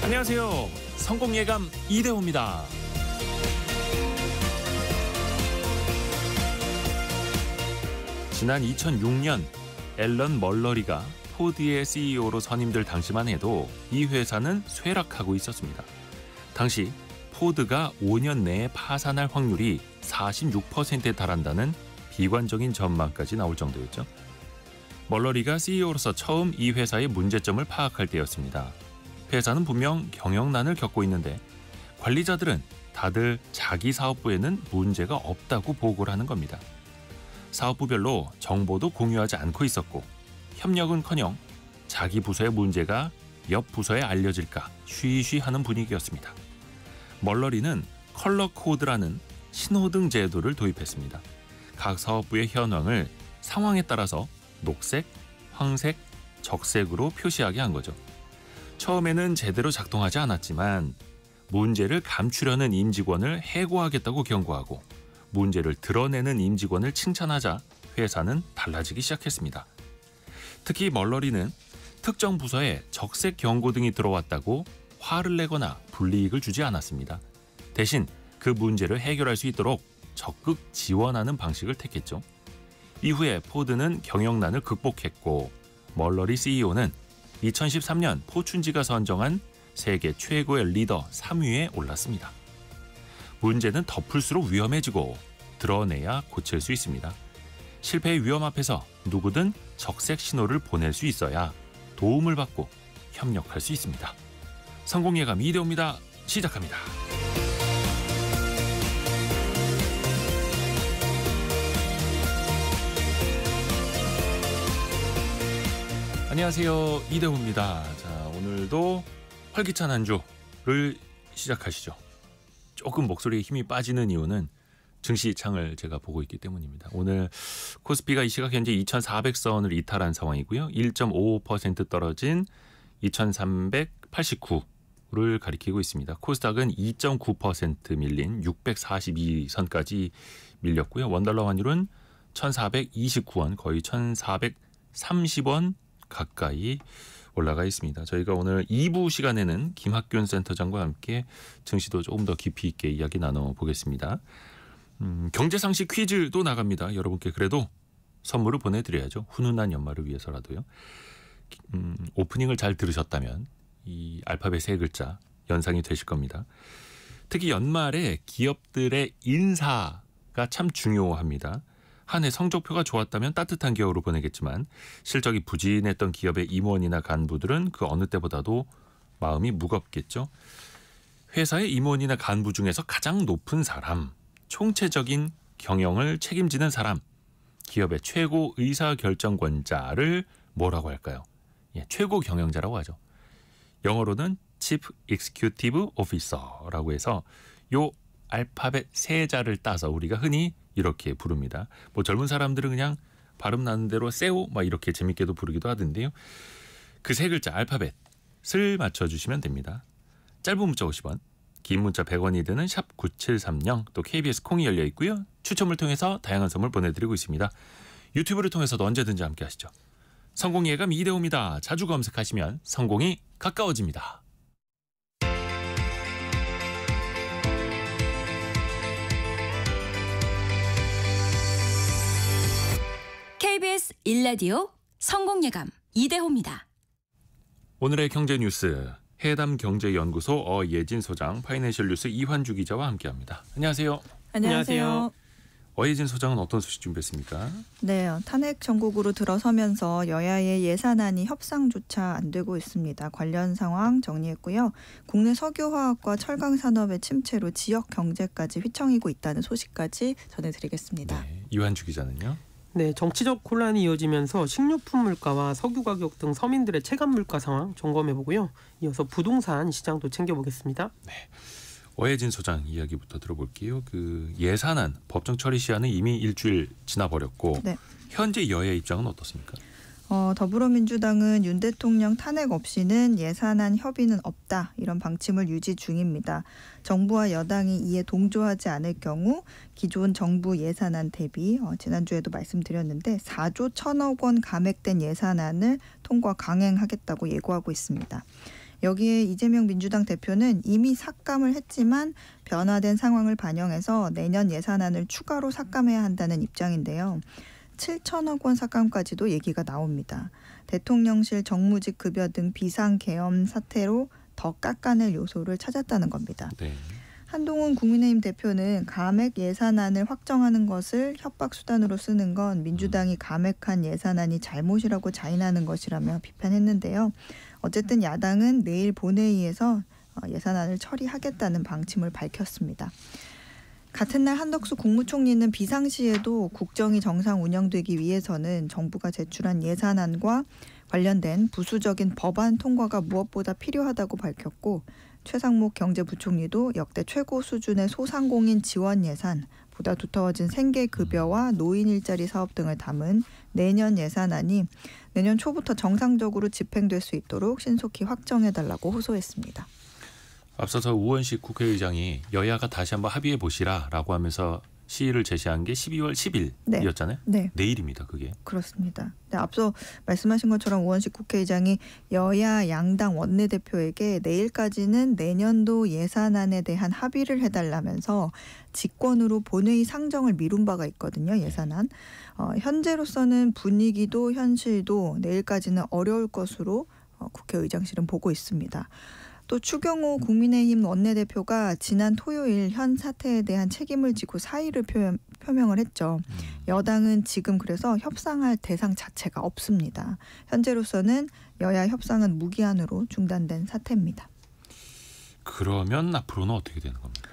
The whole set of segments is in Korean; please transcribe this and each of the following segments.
안녕하세요. 성공예감 이대호입니다. 지난 2006년 앨런 멀러리가 포드의 CEO로 선임될 당시만 해도 이 회사는 쇠락하고 있었습니다. 당시 포드가 5년 내에 파산할 확률이 46%에 달한다는 비관적인 전망까지 나올 정도였죠. 멀러리가 CEO로서 처음 이 회사의 문제점을 파악할 때였습니다. 회사는 분명 경영난을 겪고 있는데 관리자들은 다들 자기 사업부에는 문제가 없다고 보고를 하는 겁니다. 사업부별로 정보도 공유하지 않고 있었고 협력은커녕 자기 부서의 문제가 옆 부서에 알려질까 쉬쉬하는 분위기였습니다. 멀러리는 컬러 코드라는 신호등 제도를 도입했습니다. 각 사업부의 현황을 상황에 따라서 녹색, 황색, 적색으로 표시하게 한 거죠. 처음에는 제대로 작동하지 않았지만 문제를 감추려는 임직원을 해고하겠다고 경고하고 문제를 드러내는 임직원을 칭찬하자 회사는 달라지기 시작했습니다. 특히 멀러리는 특정 부서에 적색 경고등이 들어왔다고 화를 내거나 불이익을 주지 않았습니다. 대신 그 문제를 해결할 수 있도록 적극 지원하는 방식을 택했죠. 이후에 포드는 경영난을 극복했고 멀러리 CEO는 2013년 포춘지가 선정한 세계 최고의 리더 3위에 올랐습니다. 문제는 덮을수록 위험해지고 드러내야 고칠 수 있습니다. 실패의 위험 앞에서 누구든 적색 신호를 보낼 수 있어야 도움을 받고 협력할 수 있습니다. 성공예감 이대호입니다. 시작합니다. 안녕하세요. 이대호입니다. 자, 오늘도 활기찬 한 주를 시작하시죠. 조금 목소리에 힘이 빠지는 이유는 증시창을 제가 보고 있기 때문입니다. 오늘 코스피가 이 시각 현재 2,400선을 이탈한 상황이고요. 1.55% 떨어진 2,389를 가리키고 있습니다. 코스닥은 2.9% 밀린 642선까지 밀렸고요. 원달러 환율은 1,429원, 거의 1,430원 가까이 올라가 있습니다. 저희가 오늘 2부 시간에는 김학균 센터장과 함께 증시도 조금 더 깊이 있게 이야기 나눠보겠습니다. 경제상식 퀴즈도 나갑니다. 여러분께 그래도 선물을 보내드려야죠. 훈훈한 연말을 위해서라도요. 오프닝을 잘 들으셨다면 이 알파벳 세 글자 연상이 되실 겁니다. 특히 연말에 기업들의 인사가 참 중요합니다. 한 해 성적표가 좋았다면 따뜻한 겨울을 보내겠지만 실적이 부진했던 기업의 임원이나 간부들은 그 어느 때보다도 마음이 무겁겠죠. 회사의 임원이나 간부 중에서 가장 높은 사람, 총체적인 경영을 책임지는 사람, 기업의 최고 의사결정권자를 뭐라고 할까요? 예, 최고 경영자라고 하죠. 영어로는 Chief Executive Officer라고 해서 요 알파벳 세 자를 따서 우리가 흔히 이렇게 부릅니다. 뭐 젊은 사람들은 그냥 발음 나는 대로 세오 막 이렇게 재밌게도 부르기도 하던데요. 그 세 글자 알파벳을 맞춰주시면 됩니다. 짧은 문자 50원, 긴 문자 100원이 드는 샵 9730, 또 KBS 콩이 열려 있고요. 추첨을 통해서 다양한 선물 보내드리고 있습니다. 유튜브를 통해서도 언제든지 함께 하시죠. 성공예감 이대호입니다. 자주 검색하시면 성공이 가까워집니다. KBS 1라디오 성공예감 이대호입니다. 오늘의 경제 뉴스 해담경제연구소 어예진 소장, 파이낸셜 뉴스 이환주 기자와 함께합니다. 안녕하세요. 안녕하세요. 어예진 소장은 어떤 소식 준비했습니까? 네, 탄핵 정국으로 들어서면서 여야의 예산안이 협상조차 안 되고 있습니다. 관련 상황 정리했고요. 국내 석유화학과 철강산업의 침체로 지역 경제까지 휘청이고 있다는 소식까지 전해드리겠습니다. 네, 이환주 기자는요? 네, 정치적 혼란이 이어지면서 식료품 물가와 석유 가격 등 서민들의 체감 물가 상황 점검해보고요. 이어서 부동산 시장도 챙겨보겠습니다. 네, 어예진 소장 이야기부터 들어볼게요. 그 예산안 법정 처리 시한은 이미 일주일 지나버렸고 네. 현재 여야 입장은 어떻습니까? 더불어민주당은 윤 대통령 탄핵 없이는 예산안 협의는 없다, 이런 방침을 유지 중입니다. 정부와 여당이 이에 동조하지 않을 경우 기존 정부 예산안 대비 지난주에도 말씀드렸는데 4조 1,000억 원 감액된 예산안을 통과 강행하겠다고 예고하고 있습니다. 여기에 이재명 민주당 대표는 이미 삭감을 했지만 변화된 상황을 반영해서 내년 예산안을 추가로 삭감해야 한다는 입장인데요. 7천억 원 삭감까지도 얘기가 나옵니다. 대통령실 정무직 급여 등 비상계엄 사태로 더 깎아낼 요소를 찾았다는 겁니다. 네. 한동훈 국민의힘 대표는 감액 예산안을 확정하는 것을 협박 수단으로 쓰는 건 민주당이 감액한 예산안이 잘못이라고 자인하는 것이라며 비판했는데요. 어쨌든 야당은 내일 본회의에서 예산안을 처리하겠다는 방침을 밝혔습니다. 같은 날 한덕수 국무총리는 비상시에도 국정이 정상 운영되기 위해서는 정부가 제출한 예산안과 관련된 부수적인 법안 통과가 무엇보다 필요하다고 밝혔고 최상목 경제부총리도 역대 최고 수준의 소상공인 지원 예산, 보다 두터워진 생계급여와 노인 일자리 사업 등을 담은 내년 예산안이 내년 초부터 정상적으로 집행될 수 있도록 신속히 확정해달라고 호소했습니다. 앞서서 우원식 국회의장이 여야가 다시 한번 합의해 보시라라고 하면서 시일을 제시한 게 12월 10일이었잖아요. 네. 내일입니다. 그게. 그렇습니다. 네, 앞서 말씀하신 것처럼 우원식 국회의장이 여야 양당 원내대표에게 내일까지는 내년도 예산안에 대한 합의를 해달라면서 직권으로 본회의 상정을 미룬 바가 있거든요. 예산안. 현재로서는 분위기도 현실도 내일까지는 어려울 것으로 국회의장실은 보고 있습니다. 또 추경호 국민의힘 원내대표가 지난 토요일 현 사태에 대한 책임을 지고 사의를 표명을 했죠. 여당은 지금 그래서 협상할 대상 자체가 없습니다. 현재로서는 여야 협상은 무기한으로 중단된 사태입니다. 그러면 앞으로는 어떻게 되는 겁니까?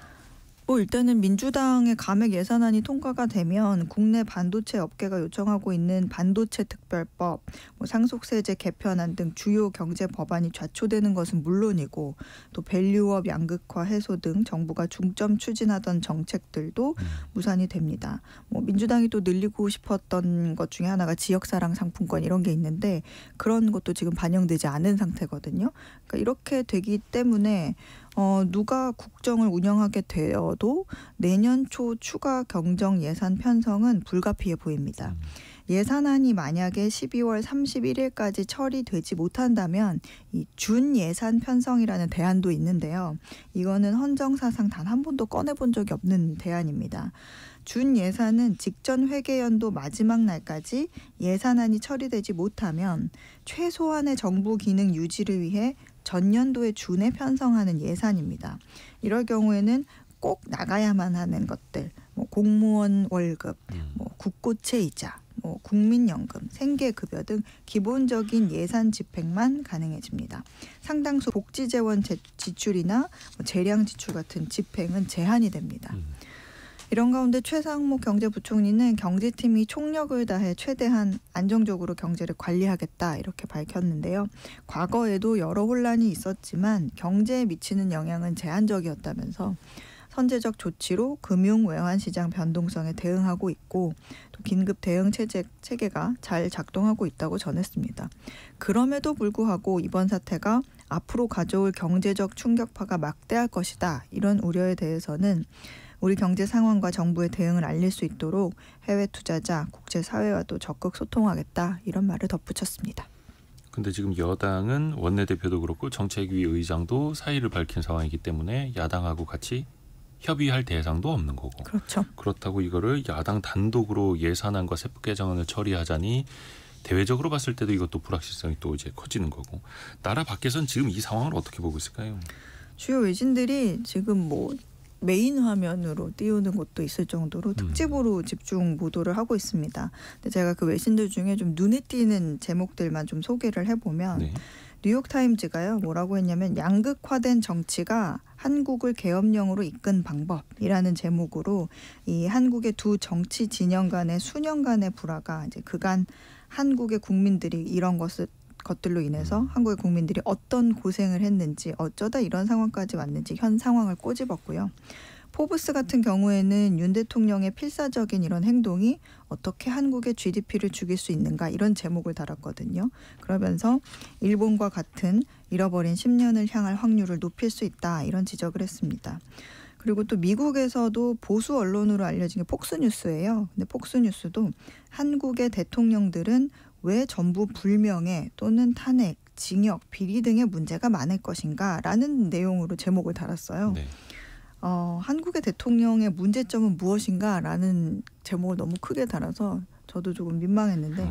일단은 민주당의 감액 예산안이 통과가 되면 국내 반도체 업계가 요청하고 있는 반도체 특별법, 상속세제 개편안 등 주요 경제 법안이 좌초되는 것은 물론이고 또 밸류업 양극화 해소 등 정부가 중점 추진하던 정책들도 무산이 됩니다. 민주당이 또 늘리고 싶었던 것 중에 하나가 지역사랑 상품권 이런 게 있는데 그런 것도 지금 반영되지 않은 상태거든요. 그러니까 이렇게 되기 때문에 누가 국정을 운영하게 되어도 내년 초 추가 경정 예산 편성은 불가피해 보입니다. 예산안이 만약에 12월 31일까지 처리되지 못한다면 이 준예산 편성이라는 대안도 있는데요. 이거는 헌정사상 단 한 번도 꺼내본 적이 없는 대안입니다. 준예산은 직전 회계연도 마지막 날까지 예산안이 처리되지 못하면 최소한의 정부 기능 유지를 위해 전년도에 준해 편성하는 예산입니다. 이럴 경우에는 꼭 나가야만 하는 것들, 공무원 월급, 국고채이자, 국민연금, 생계급여 등 기본적인 예산 집행만 가능해집니다. 상당수 복지재원 지출이나 재량 지출 같은 집행은 제한이 됩니다. 이런 가운데 최상목 경제부총리는 경제팀이 총력을 다해 최대한 안정적으로 경제를 관리하겠다 이렇게 밝혔는데요. 과거에도 여러 혼란이 있었지만 경제에 미치는 영향은 제한적이었다면서 선제적 조치로 금융 외환 시장 변동성에 대응하고 있고 또 긴급 대응 체계가 잘 작동하고 있다고 전했습니다. 그럼에도 불구하고 이번 사태가 앞으로 가져올 경제적 충격파가 막대할 것이다. 이런 우려에 대해서는 우리 경제 상황과 정부의 대응을 알릴 수 있도록 해외 투자자, 국제사회와도 적극 소통하겠다. 이런 말을 덧붙였습니다. 근데 지금 여당은 원내대표도 그렇고 정책위 의장도 사의를 밝힌 상황이기 때문에 야당하고 같이 협의할 대상도 없는 거고. 그렇죠. 그렇다고 이거를 야당 단독으로 예산안과 세법 개정안을 처리하자니 대외적으로 봤을 때도 이것도 불확실성이 또 이제 커지는 거고. 나라 밖에서는 지금 이 상황을 어떻게 보고 있을까요? 주요 외신들이 지금 메인 화면으로 띄우는 곳도 있을 정도로 특집으로 집중 보도를 하고 있습니다. 근데 제가 그 외신들 중에 좀 눈에 띄는 제목들만 좀 소개를 해보면 네. 뉴욕타임즈가요 뭐라고 했냐면 양극화된 정치가 한국을 계엄령으로 이끈 방법이라는 제목으로 이 한국의 두 정치 진영 간의 수년간의 불화가 이제 그간 한국의 국민들이 이런 것들로 인해서 한국의 국민들이 어떤 고생을 했는지 어쩌다 이런 상황까지 왔는지 현 상황을 꼬집었고요. 포브스 같은 경우에는 윤 대통령의 필사적인 이런 행동이 어떻게 한국의 GDP를 죽일 수 있는가 이런 제목을 달았거든요. 그러면서 일본과 같은 잃어버린 10년을 향할 확률을 높일 수 있다 이런 지적을 했습니다. 그리고 또 미국에서도 보수 언론으로 알려진 게 폭스뉴스예요. 근데 폭스뉴스도 한국의 대통령들은 왜 전부 불명예 또는 탄핵, 징역, 비리 등의 문제가 많을 것인가라는 내용으로 제목을 달았어요. 네. 한국의 대통령의 문제점은 무엇인가라는 제목을 너무 크게 달아서 저도 조금 민망했는데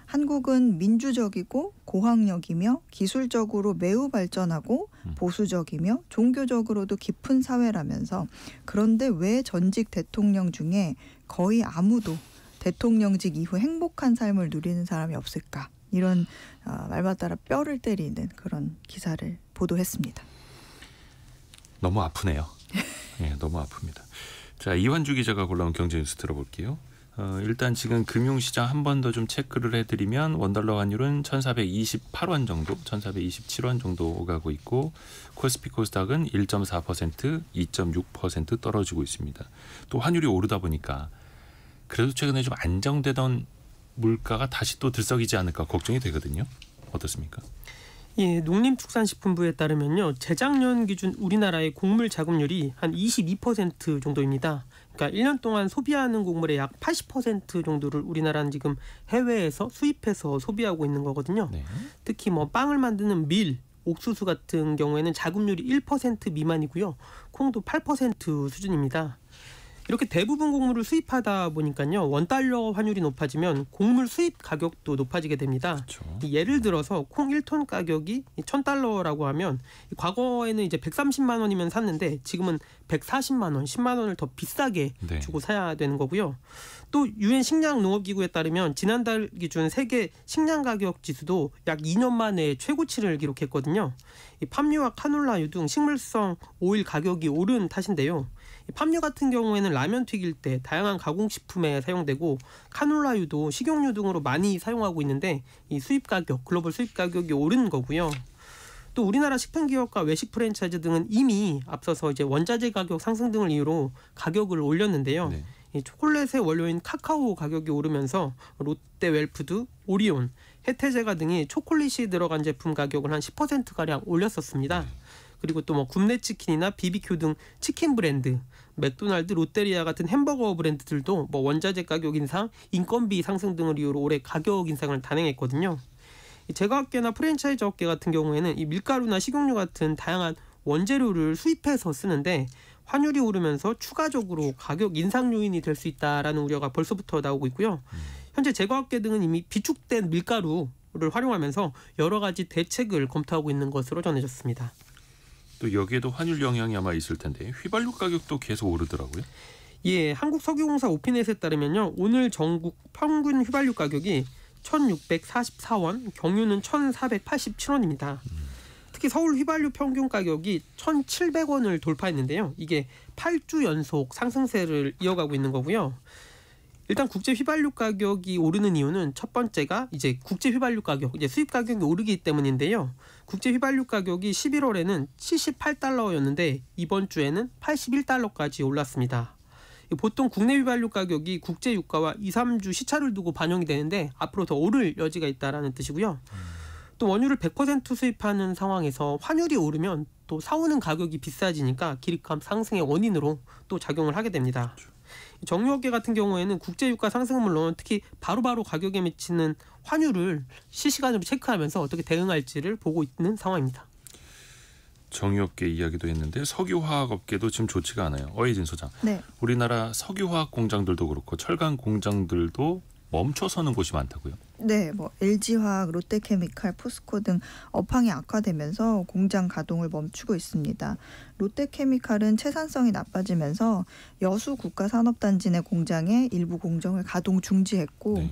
한국은 민주적이고 고학력이며 기술적으로 매우 발전하고 보수적이며 종교적으로도 깊은 사회라면서 그런데 왜 전직 대통령 중에 거의 아무도 대통령직 이후 행복한 삶을 누리는 사람이 없을까? 이런 말만 따라 뼈를 때리는 그런 기사를 보도했습니다. 너무 아프네요. 네, 너무 아픕니다. 자, 이완주 기자가 골라온 경제뉴스 들어볼게요. 일단 지금 금융시장 한 번 더 좀 체크를 해드리면 원달러 환율은 1428원 정도, 1427원 정도 오가고 있고 코스피 코스닥은 1.4%, 2.6% 떨어지고 있습니다. 또 환율이 오르다 보니까 그래도 최근에 좀 안정되던 물가가 다시 또 들썩이지 않을까 걱정이 되거든요. 어떻습니까? 예, 농림축산식품부에 따르면요, 재작년 기준 우리나라의 곡물 자급률이 한 22% 정도입니다. 그러니까 1년 동안 소비하는 곡물의 약 80% 정도를 우리나라는 지금 해외에서 수입해서 소비하고 있는 거거든요. 네. 특히 뭐 빵을 만드는 밀, 옥수수 같은 경우에는 자급률이 1% 미만이고요. 콩도 8% 수준입니다. 이렇게 대부분 곡물을 수입하다 보니까요, 원달러 환율이 높아지면 곡물 수입 가격도 높아지게 됩니다. 그렇죠. 예를 들어서 콩 1톤 가격이 1,000달러라고 하면 과거에는 이제 130만 원이면 샀는데 지금은 140만 원, 10만 원을 더 비싸게 네. 주고 사야 되는 거고요. 또 유엔 식량농업기구에 따르면 지난달 기준 세계 식량 가격 지수도 약 2년 만에 최고치를 기록했거든요. 이 팜유와 카놀라유 등 식물성 오일 가격이 오른 탓인데요. 팜유 같은 경우에는 라면 튀길 때 다양한 가공식품에 사용되고 카놀라유도 식용유 등으로 많이 사용하고 있는데 이 수입 가격, 글로벌 수입 가격이 오른 거고요. 또 우리나라 식품기업과 외식 프랜차이즈 등은 이미 앞서서 이제 원자재 가격 상승 등을 이유로 가격을 올렸는데요. 네. 이 초콜릿의 원료인 카카오 가격이 오르면서 롯데웰푸드, 오리온, 혜태제과 등이 초콜릿이 들어간 제품 가격을 한 10%가량 올렸었습니다. 그리고 또 뭐 굽네 치킨이나 BBQ 등 치킨 브랜드, 맥도날드, 롯데리아 같은 햄버거 브랜드들도 뭐 원자재 가격 인상, 인건비 상승 등을 이유로 올해 가격 인상을 단행했거든요. 이 제과업계나 프랜차이즈 업계 같은 경우에는 이 밀가루나 식용유 같은 다양한 원재료를 수입해서 쓰는데 환율이 오르면서 추가적으로 가격 인상 요인이 될 수 있다라는 우려가 벌써부터 나오고 있고요. 현재 제과업계 등은 이미 비축된 밀가루를 활용하면서 여러 가지 대책을 검토하고 있는 것으로 전해졌습니다. 또 여기에도 환율 영향이 아마 있을 텐데 휘발유 가격도 계속 오르더라고요. 예, 한국석유공사 오피넷에 따르면요, 오늘 전국 평균 휘발유 가격이 1,644원, 경유는 1,487원입니다. 특히 서울 휘발유 평균 가격이 1,700원을 돌파했는데요. 이게 8주 연속 상승세를 이어가고 있는 거고요. 일단 국제 휘발유 가격이 오르는 이유는 첫 번째가 이제 국제 휘발유 가격, 이제 수입 가격이 오르기 때문인데요. 국제 휘발유 가격이 11월에는 78달러였는데 이번 주에는 81달러까지 올랐습니다. 보통 국내 휘발유 가격이 국제 유가와 2, 3주 시차를 두고 반영이 되는데 앞으로 더 오를 여지가 있다라는 뜻이고요. 또 원유를 100% 수입하는 상황에서 환율이 오르면 또 사오는 가격이 비싸지니까 기름값 상승의 원인으로 또 작용을 하게 됩니다. 정유업계 같은 경우에는 국제 유가 상승은 물론 특히 바로바로 가격에 미치는 환율을 실시간으로 체크하면서 어떻게 대응할지를 보고 있는 상황입니다. 정유업계 이야기도 했는데 석유화학업계도 지금 좋지가 않아요. 어혜진 소장. 네. 우리나라 석유화학 공장들도 그렇고 철강 공장들도 멈춰서는 곳이 많다고요? 네, 뭐 LG화학, 롯데케미칼, 포스코 등 업황이 악화되면서 공장 가동을 멈추고 있습니다. 롯데케미칼은 채산성이 나빠지면서 여수 국가산업단지 내 공장의 일부 공정을 가동 중지했고 네.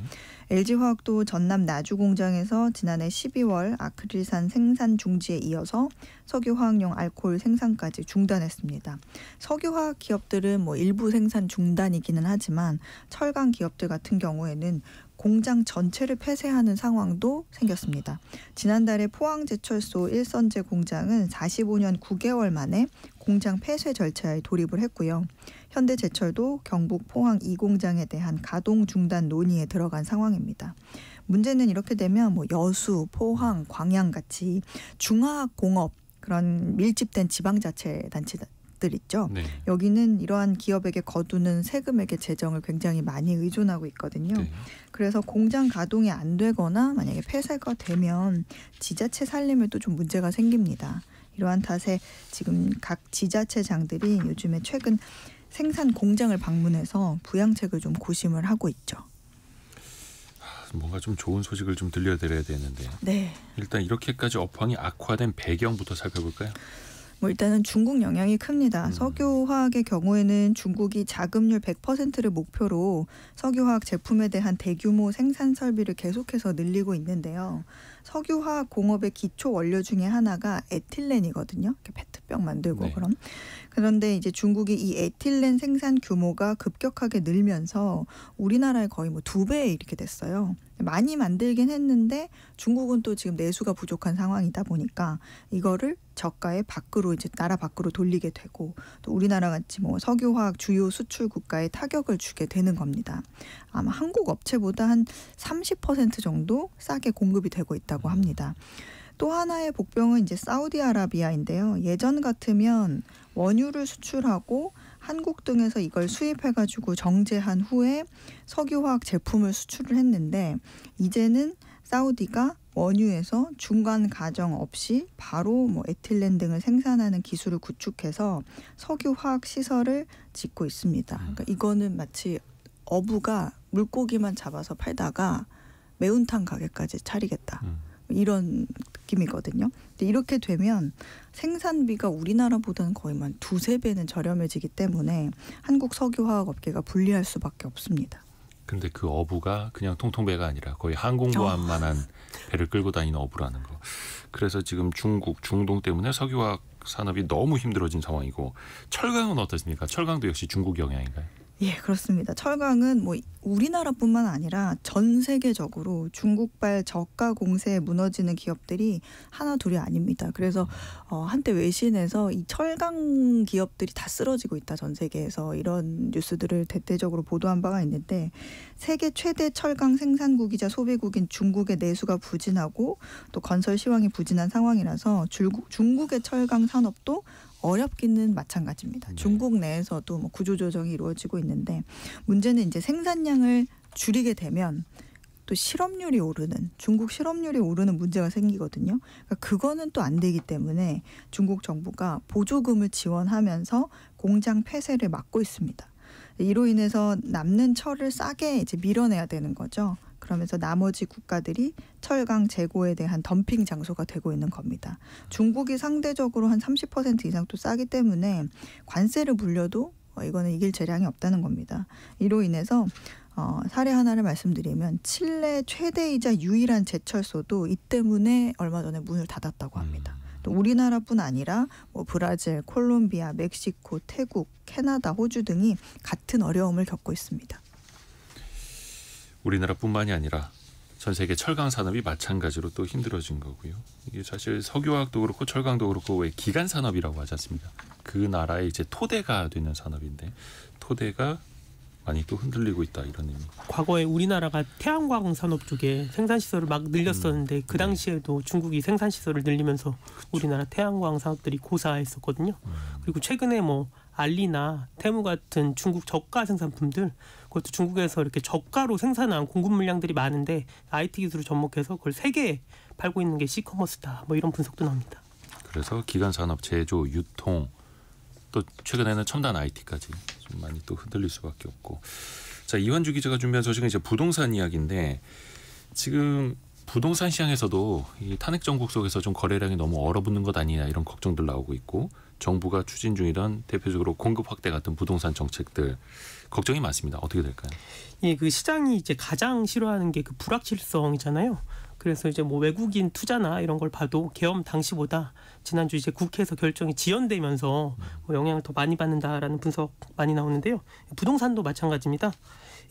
LG화학도 전남 나주 공장에서 지난해 12월 아크릴산 생산 중지에 이어서 석유화학용 알코올 생산까지 중단했습니다. 석유화학 기업들은 뭐 일부 생산 중단이기는 하지만 철강 기업들 같은 경우에는 공장 전체를 폐쇄하는 상황도 생겼습니다. 지난달에 포항제철소 일선제 공장은 45년 9개월 만에 공장 폐쇄 절차에 돌입을 했고요. 현대제철도 경북 포항 2공장에 대한 가동 중단 논의에 들어간 상황입니다. 문제는 이렇게 되면 뭐 여수, 포항, 광양 같이 중화학 공업 그런 밀집된 지방자치단체들 기업들 있죠. 네. 여기는 이러한 기업에게 거두는 세금액의 재정을 굉장히 많이 의존하고 있거든요. 네. 그래서 공장 가동이 안 되거나 만약에 폐쇄가 되면 지자체 살림에도 좀 문제가 생깁니다. 이러한 탓에 지금 각 지자체장들이 요즘에 최근 생산 공장을 방문해서 부양책을 좀 고심을 하고 있죠. 뭔가 좀 좋은 소식을 좀 들려드려야 되는데 네. 일단 이렇게까지 업황이 악화된 배경부터 살펴볼까요? 일단은 중국 영향이 큽니다. 석유화학의 경우에는 중국이 자금률 100%를 목표로 석유화학 제품에 대한 대규모 생산 설비를 계속해서 늘리고 있는데요. 석유화학 공업의 기초 원료 중에 하나가 에틸렌이거든요. 이렇게 페트병 만들고 네. 그런데 이제 중국이 이 에틸렌 생산 규모가 급격하게 늘면서 우리나라의 거의 2배 이렇게 됐어요. 많이 만들긴 했는데 중국은 또 지금 내수가 부족한 상황이다 보니까 이거를 저가에 밖으로 이제 나라 밖으로 돌리게 되고 또 우리나라 같이 석유화학 주요 수출 국가에 타격을 주게 되는 겁니다. 아마 한국 업체보다 한 30% 정도 싸게 공급이 되고 있다고 합니다. 또 하나의 복병은 이제 사우디아라비아인데요. 예전 같으면 원유를 수출하고 한국 등에서 이걸 수입해가지고 정제한 후에 석유화학 제품을 수출을 했는데 이제는 사우디가 원유에서 중간 과정 없이 바로 에틸렌 등을 생산하는 기술을 구축해서 석유화학 시설을 짓고 있습니다. 그러니까 이거는 마치 어부가 물고기만 잡아서 팔다가 매운탕 가게까지 차리겠다. 이런 느낌이거든요. 근데 이렇게 되면 생산비가 우리나라보다는 거의 한 2~3배는 저렴해지기 때문에 한국 석유화학 업계가 불리할 수밖에 없습니다. 근데 그 어부가 그냥 통통배가 아니라 거의 항공모함만한 배를 끌고 다니는 어부라는 거. 그래서 지금 중국, 중동 때문에 석유화학 산업이 너무 힘들어진 상황이고 철강은 어떻습니까? 철강도 역시 중국 영향인가요? 예, 그렇습니다. 철강은 우리나라뿐만 아니라 전 세계적으로 중국발 저가 공세에 무너지는 기업들이 하나 둘이 아닙니다. 그래서 한때 외신에서 이 철강 기업들이 다 쓰러지고 있다 전 세계에서 이런 뉴스들을 대대적으로 보도한 바가 있는데 세계 최대 철강 생산국이자 소비국인 중국의 내수가 부진하고 또 건설 시황이 부진한 상황이라서 중국의 철강 산업도 어렵기는 마찬가지입니다. 네. 중국 내에서도 구조조정이 이루어지고 있는데 문제는 이제 생산량을 줄이게 되면 또 실업률이 오르는 중국 실업률이 오르는 문제가 생기거든요. 그러니까 그거는 또 안 되기 때문에 중국 정부가 보조금을 지원하면서 공장 폐쇄를 막고 있습니다. 이로 인해서 남는 철을 싸게 이제 밀어내야 되는 거죠. 그러면서 나머지 국가들이 철강 재고에 대한 덤핑 장소가 되고 있는 겁니다. 중국이 상대적으로 한 30% 이상 또 싸기 때문에 관세를 물려도 이거는 이길 재량이 없다는 겁니다. 이로 인해서 사례 하나를 말씀드리면 칠레 최대이자 유일한 제철소도 이 때문에 얼마 전에 문을 닫았다고 합니다. 또 우리나라뿐 아니라 브라질, 콜롬비아, 멕시코, 태국, 캐나다, 호주 등이 같은 어려움을 겪고 있습니다. 우리나라뿐만이 아니라 전 세계 철강 산업이 마찬가지로 또 힘들어진 거고요. 이게 사실 석유화학도 그렇고 철강도 그렇고 왜 기간 산업이라고 하지 않습니까? 그 나라의 이제 토대가 되는 산업인데 토대가 많이 또 흔들리고 있다 이런 의미. 과거에 우리나라가 태양광 산업 쪽에 생산 시설을 막 늘렸었는데 그 당시에도 중국이 생산 시설을 늘리면서 우리나라 태양광 산업들이 고사했었거든요. 그리고 최근에 알리나 테무 같은 중국 저가 생산품들 그것도 중국에서 이렇게 저가로 생산한 공급 물량들이 많은데 IT 기술을 접목해서 그걸 세계에 팔고 있는 게 시커머스다. 이런 분석도 나옵니다. 그래서 기간 산업 제조, 유통 또 최근에는 첨단 IT까지 좀 많이 또 흔들릴 수밖에 없고. 자, 이완주 기자가 준비한 소식은 이제 부동산 이야기인데 지금 부동산 시장에서도 이 탄핵 정국 속에서 좀 거래량이 너무 얼어붙는 것 아니냐 이런 걱정들 나오고 있고 정부가 추진 중이던 대표적으로 공급 확대 같은 부동산 정책들 걱정이 많습니다. 어떻게 될까요? 예, 그 시장이 이제 가장 싫어하는 게 그 불확실성이잖아요. 그래서 이제 외국인 투자나 이런 걸 봐도 계엄 당시보다 지난주 이제 국회에서 결정이 지연되면서 영향을 더 많이 받는다라는 분석 많이 나오는데요. 부동산도 마찬가지입니다.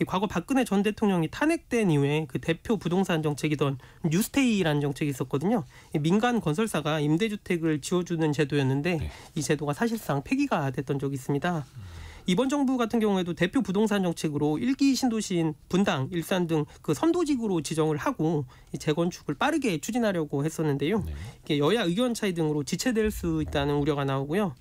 과거 박근혜 전 대통령이 탄핵된 이후에 그 대표 부동산 정책이던 뉴스테이라는 정책이 있었거든요. 민간 건설사가 임대주택을 지어주는 제도였는데 이 제도가 사실상 폐기가 됐던 적이 있습니다. 이번 정부 같은 경우에도 대표 부동산 정책으로 1기 신도시인 분당, 일산 등 그 선도지구로 지정을 하고 재건축을 빠르게 추진하려고 했었는데요. 이게 여야 의견 차이 등으로 지체될 수 있다는 우려가 나오고요.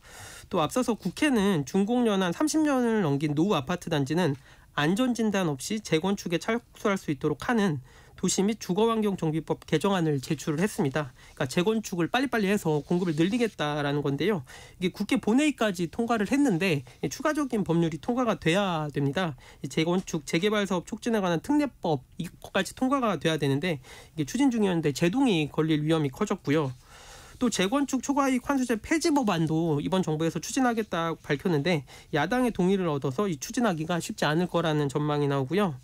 또 앞서서 국회는 준공연한 30년을 넘긴 노후 아파트 단지는 안전진단 없이 재건축에 착수할 수 있도록 하는 도시 및 주거환경정비법 개정안을 제출을 했습니다. 그러니까 재건축을 빨리빨리 해서 공급을 늘리겠다라는 건데요. 이게 국회 본회의까지 통과를 했는데 추가적인 법률이 통과가 돼야 됩니다. 재건축, 재개발 사업 촉진에 관한 특례법 이것까지 통과가 돼야 되는데 이게 추진 중이었는데 제동이 걸릴 위험이 커졌고요. 또 재건축 초과이익 환수제 폐지 법안도 이번 정부에서 추진하겠다고 밝혔는데 야당의 동의를 얻어서 이 추진하기가 쉽지 않을 거라는 전망이 나오고요.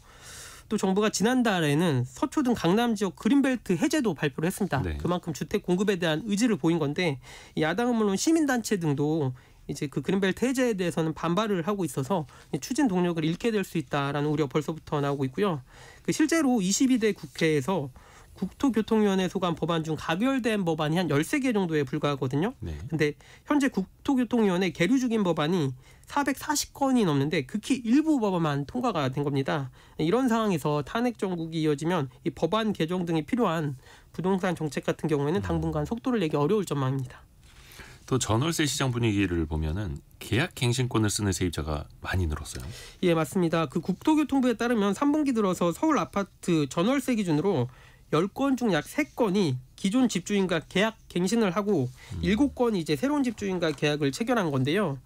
또 정부가 지난달에는 서초 등 강남 지역 그린벨트 해제도 발표를 했습니다. 네. 그만큼 주택 공급에 대한 의지를 보인 건데 야당은 물론 시민단체 등도 이제 그 그린벨트 해제에 대해서는 반발을 하고 있어서 추진 동력을 잃게 될 수 있다라는 우려 벌써부터 나오고 있고요. 실제로 22대 국회에서 국토교통위원회 소관 법안 중 가결된 법안이 한 13개 정도에 불과하거든요. 근데 현재 국토교통위원회 계류 중인 법안이 440건이 넘는데 극히 일부 법안만 통과가 된 겁니다. 이런 상황에서 탄핵 정국이 이어지면 이 법안 개정 등이 필요한 부동산 정책 같은 경우에는 당분간 속도를 내기 어려울 전망입니다. 또 전월세 시장 분위기를 보면은 계약갱신권을 쓰는 세입자가 많이 늘었어요. 예, 맞습니다. 그 국토교통부에 따르면 3분기 들어서 서울 아파트 전월세 기준으로 10건 중 약 3건이 기존 집주인과 계약 갱신을 하고 7건이 이제 새로운 집주인과 계약을 체결한 건데요.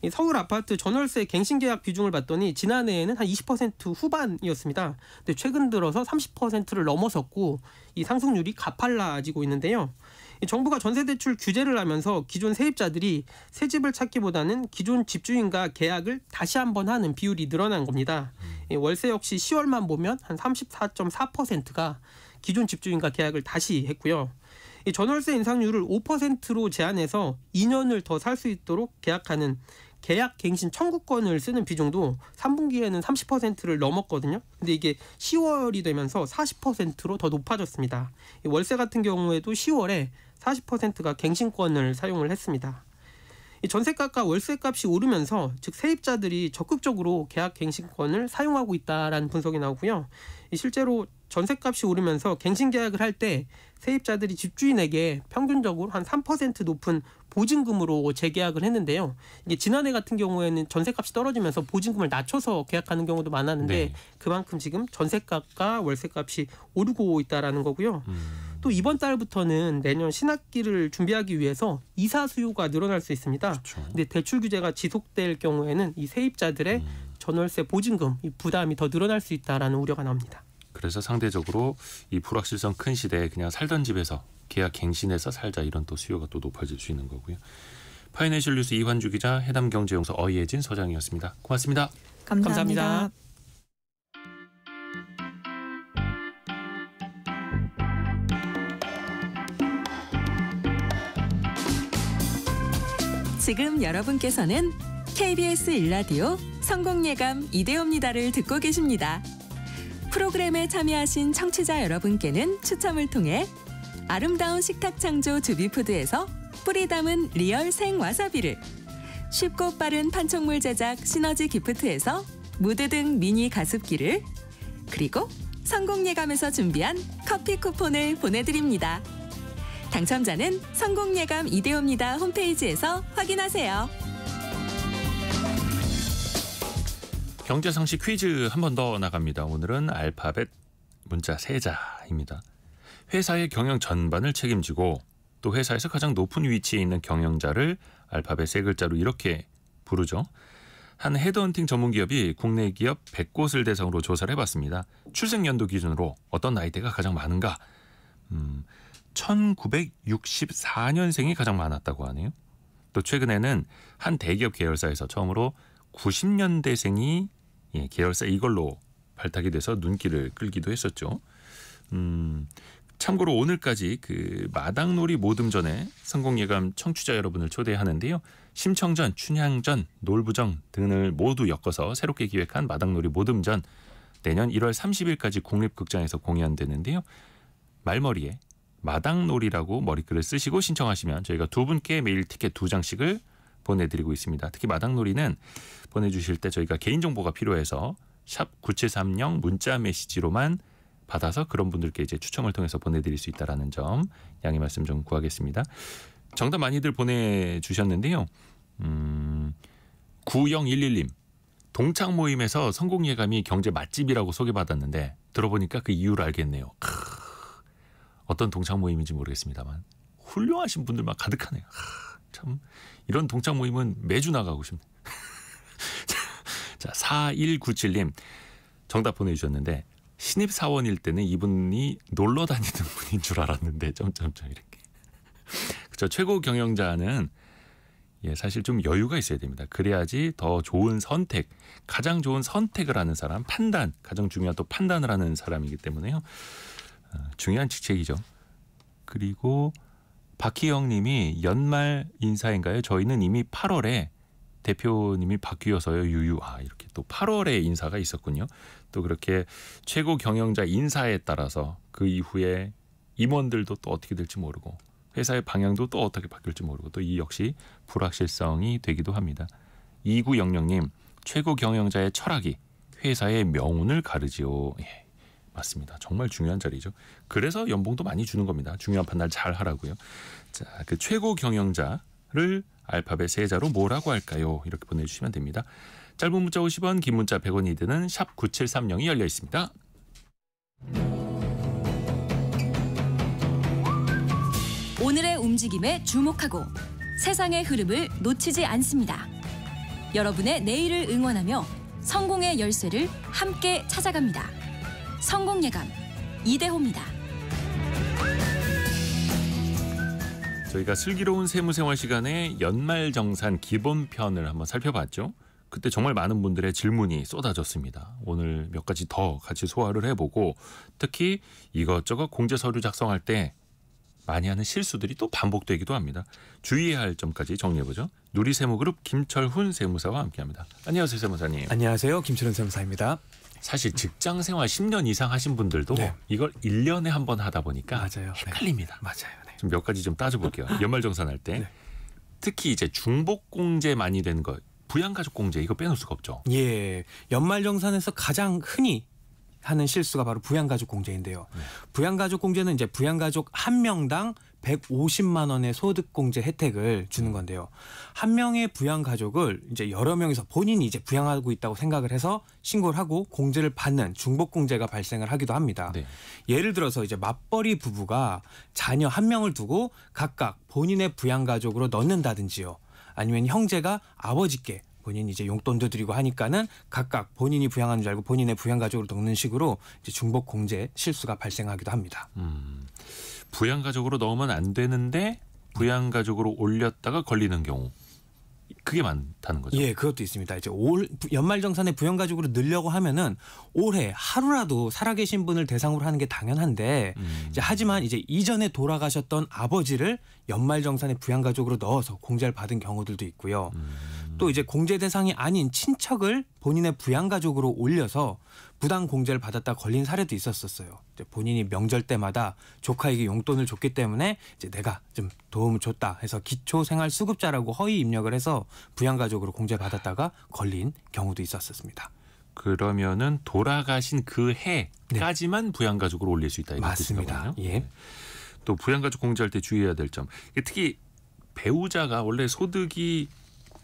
이 서울 아파트 전월세 갱신 계약 비중을 봤더니 지난해에는 한 20% 후반이었습니다. 근데 최근 들어서 30%를 넘어섰고 이 상승률이 가팔라지고 있는데요. 이 정부가 전세대출 규제를 하면서 기존 세입자들이 새 집을 찾기보다는 기존 집주인과 계약을 다시 한번 하는 비율이 늘어난 겁니다. 이 월세 역시 10월만 보면 한 34.4%가 기존 집주인과 계약을 다시 했고요. 이 전월세 인상률을 5%로 제한해서 2년을 더 살 수 있도록 계약하는 계약 갱신 청구권을 쓰는 비중도 3분기에는 30%를 넘었거든요. 근데 이게 10월이 되면서 40%로 더 높아졌습니다. 이 월세 같은 경우에도 10월에 40%가 갱신권을 사용을 했습니다. 이 전세값과 월세값이 오르면서 즉 세입자들이 적극적으로 계약 갱신권을 사용하고 있다라는 분석이 나오고요. 실제로 전세값이 오르면서 갱신 계약을 할 때 세입자들이 집주인에게 평균적으로 한 3% 높은 보증금으로 재계약을 했는데요. 이게 지난해 같은 경우에는 전세값이 떨어지면서 보증금을 낮춰서 계약하는 경우도 많았는데 네. 그만큼 지금 전세값과 월세값이 오르고 있다라는 거고요. 또 이번 달부터는 내년 신학기를 준비하기 위해서 이사 수요가 늘어날 수 있습니다. 그렇죠. 근데 대출 규제가 지속될 경우에는 이 세입자들의 전월세 보증금 이 부담이 더 늘어날 수 있다라는 우려가 나옵니다. 그래서 상대적으로 이 불확실성 큰 시대에 그냥 살던 집에서 계약 갱신해서 살자 이런 또 수요가 또 높아질 수 있는 거고요. 파이낸셜 뉴스 이환주 기자, 해남경제연구소 어이혜진 소장이었습니다. 고맙습니다. 감사합니다. 지금 여러분께서는 KBS 일라디오 성공예감 이대호입니다를 듣고 계십니다. 프로그램에 참여하신 청취자 여러분께는 추첨을 통해 아름다운 식탁 창조 주비푸드에서 뿌리 담은 리얼 생 와사비를, 쉽고 빠른 판촉물 제작 시너지 기프트에서 무드 등 미니 가습기를, 그리고 성공예감에서 준비한 커피 쿠폰을 보내드립니다. 당첨자는 성공예감 이대호입니다 홈페이지에서 확인하세요. 경제상식 퀴즈 한 번 더 나갑니다. 오늘은 알파벳 문자 세자입니다. 회사의 경영 전반을 책임지고 또 회사에서 가장 높은 위치에 있는 경영자를 알파벳 세 글자로 이렇게 부르죠. 한 헤드헌팅 전문기업이 국내 기업 100곳을 대상으로 조사를 해봤습니다. 출생연도 기준으로 어떤 나이대가 가장 많은가? 1964년생이 가장 많았다고 하네요. 또 최근에는 한 대기업 계열사에서 처음으로 90년대생이 계열사 이걸로 발탁이 돼서 눈길을 끌기도 했었죠. 참고로 오늘까지 그 마당놀이 모듬전에 성공예감 청취자 여러분을 초대하는데요. 심청전, 춘향전, 놀부정 등을 모두 엮어서 새롭게 기획한 마당놀이 모듬전 내년 1월 30일까지 국립극장에서 공연되는데요. 말머리에 마당놀이라고 머리글을 쓰시고 신청하시면 저희가 두 분께 매일 티켓 2장씩을 보내드리고 있습니다. 특히 마당놀이는 보내주실 때 저희가 개인정보가 필요해서 샵 9730 문자 메시지로만 받아서 그런 분들께 이제 추첨을 통해서 보내드릴 수 있다는 점 양해 말씀 좀 구하겠습니다. 정답 많이들 보내주셨는데요. 9011님. 동창 모임에서 성공예감이 경제 맛집이라고 소개받았는데 들어보니까 그 이유를 알겠네요. 어떤 동창 모임인지 모르겠습니다만 훌륭하신 분들만 가득하네요. 참 이런 동창 모임은 매주 나가고 싶네요. 자, 4197님 정답 보내주셨는데 신입사원일 때는 이분이 놀러 다니는 분인 줄 알았는데 점점점 이렇게. 그렇죠. 최고 경영자는 사실 좀 여유가 있어야 됩니다. 그래야지 더 좋은 선택, 가장 좋은 선택을 하는 사람, 판단, 가장 중요한 또 판단을 하는 사람이기 때문에요. 중요한 직책이죠. 그리고 박희영 님이 연말 인사인가요? 저희는 이미 8월에 대표님이 바뀌어서요. 유유. 이렇게 또 8월에 인사가 있었군요. 또 그렇게 최고 경영자 인사에 따라서 그 이후에 임원들도 또 어떻게 될지 모르고 회사의 방향도 또 어떻게 바뀔지 모르고 또 이 역시 불확실성이 되기도 합니다. 2900님 최고 경영자의 철학이 회사의 명운을 가르지요. 예, 맞습니다. 정말 중요한 자리죠. 그래서 연봉도 많이 주는 겁니다. 중요한 판단을 잘 하라고요. 자, 그 최고 경영자를 알파벳 세 자로 뭐라고 할까요? 이렇게 보내주시면 됩니다. 짧은 문자 50원, 긴 문자 100원이 드는 샵 9730이 열려 있습니다. 오늘의 움직임에 주목하고 세상의 흐름을 놓치지 않습니다. 여러분의 내일을 응원하며 성공의 열쇠를 함께 찾아갑니다. 성공예감 이대호입니다. 저희가 슬기로운 세무생활 시간에 연말정산 기본편을 한번 살펴봤죠. 그때 정말 많은 분들의 질문이 쏟아졌습니다. 오늘 몇 가지 더 같이 소화를 해보고 특히 이것저것 공제서류 작성할 때 많이 하는 실수들이 또 반복되기도 합니다. 주의해야 할 점까지 정리해보죠. 누리세무그룹 김철훈 세무사와 함께합니다. 안녕하세요, 세무사님. 안녕하세요, 김철훈 세무사입니다. 사실 직장생활 10년 이상 하신 분들도 이걸 1년에 한 번 하다 보니까 맞아요. 헷갈립니다. 맞아요. 네. 좀 몇 가지 좀 따져볼게요. 연말정산할 때 특히 이제 중복공제 많이 되는 거, 부양가족공제 이거 빼놓을 수가 없죠. 예, 연말정산에서 가장 흔히 하는 실수가 바로 부양가족공제인데요. 부양가족공제는 이제 부양가족 한 명당 150만 원의 소득공제 혜택을 주는 건데요. 한 명의 부양가족을 이제 여러 명이서 본인이 이제 부양하고 있다고 생각을 해서 신고를 하고 공제를 받는 중복공제가 발생을 하기도 합니다. 네. 예를 들어서 이제 맞벌이 부부가 자녀 한 명을 두고 각각 본인의 부양가족으로 넣는다든지요. 아니면 형제가 아버지께 본인이 이제 용돈도 드리고 하니까는 각각 본인이 부양하는 줄 알고 본인의 부양가족으로 넣는 식으로 이제 중복공제 실수가 발생하기도 합니다. 부양가족으로 넣으면 안 되는데 부양가족으로 올렸다가 걸리는 경우. 그게 많다는 거죠. 예, 그것도 있습니다. 이제 연말정산에 부양가족으로 넣으려고 하면은 올해 하루라도 살아계신 분을 대상으로 하는 게 당연한데 이제 하지만 이제 이전에 돌아가셨던 아버지를 연말정산에 부양가족으로 넣어서 공제를 받은 경우들도 있고요. 또 이제 공제 대상이 아닌 친척을 본인의 부양가족으로 올려서 부당 공제를 받았다 걸린 사례도 있었어요. 이제 본인이 명절 때마다 조카에게 용돈을 줬기 때문에 이제 내가 좀 도움을 줬다 해서 기초생활수급자라고 허위 입력을 해서 부양가족으로 공제받았다가 걸린 경우도 있었습니다. 그러면은 돌아가신 그 해까지만 부양가족으로 올릴 수 있다. 맞습니다. 예. 또 부양가족 공제할 때 주의해야 될 점. 특히 배우자가 원래 소득이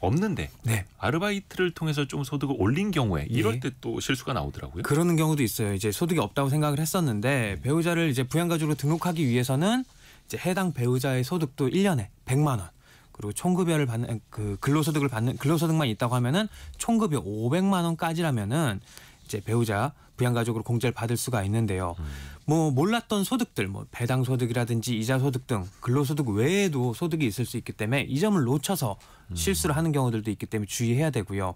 없는데 아르바이트를 통해서 좀 소득을 올린 경우에 이럴 때 또 실수가 나오더라고요. 그러는 경우도 있어요. 이제 소득이 없다고 생각을 했었는데 배우자를 이제 부양가족으로 등록하기 위해서는 이제 해당 배우자의 소득도 1년에 100만 원 그리고 총급여를 받는 그 근로소득을 받는 근로소득만 있다고 하면은 총급여 500만 원까지라면은 이제 배우자 부양가족으로 공제를 받을 수가 있는데요. 뭐 몰랐던 소득들, 뭐 배당 소득이라든지 이자 소득 등 근로소득 외에도 소득이 있을 수 있기 때문에 이 점을 놓쳐서 실수를 하는 경우들도 있기 때문에 주의해야 되고요.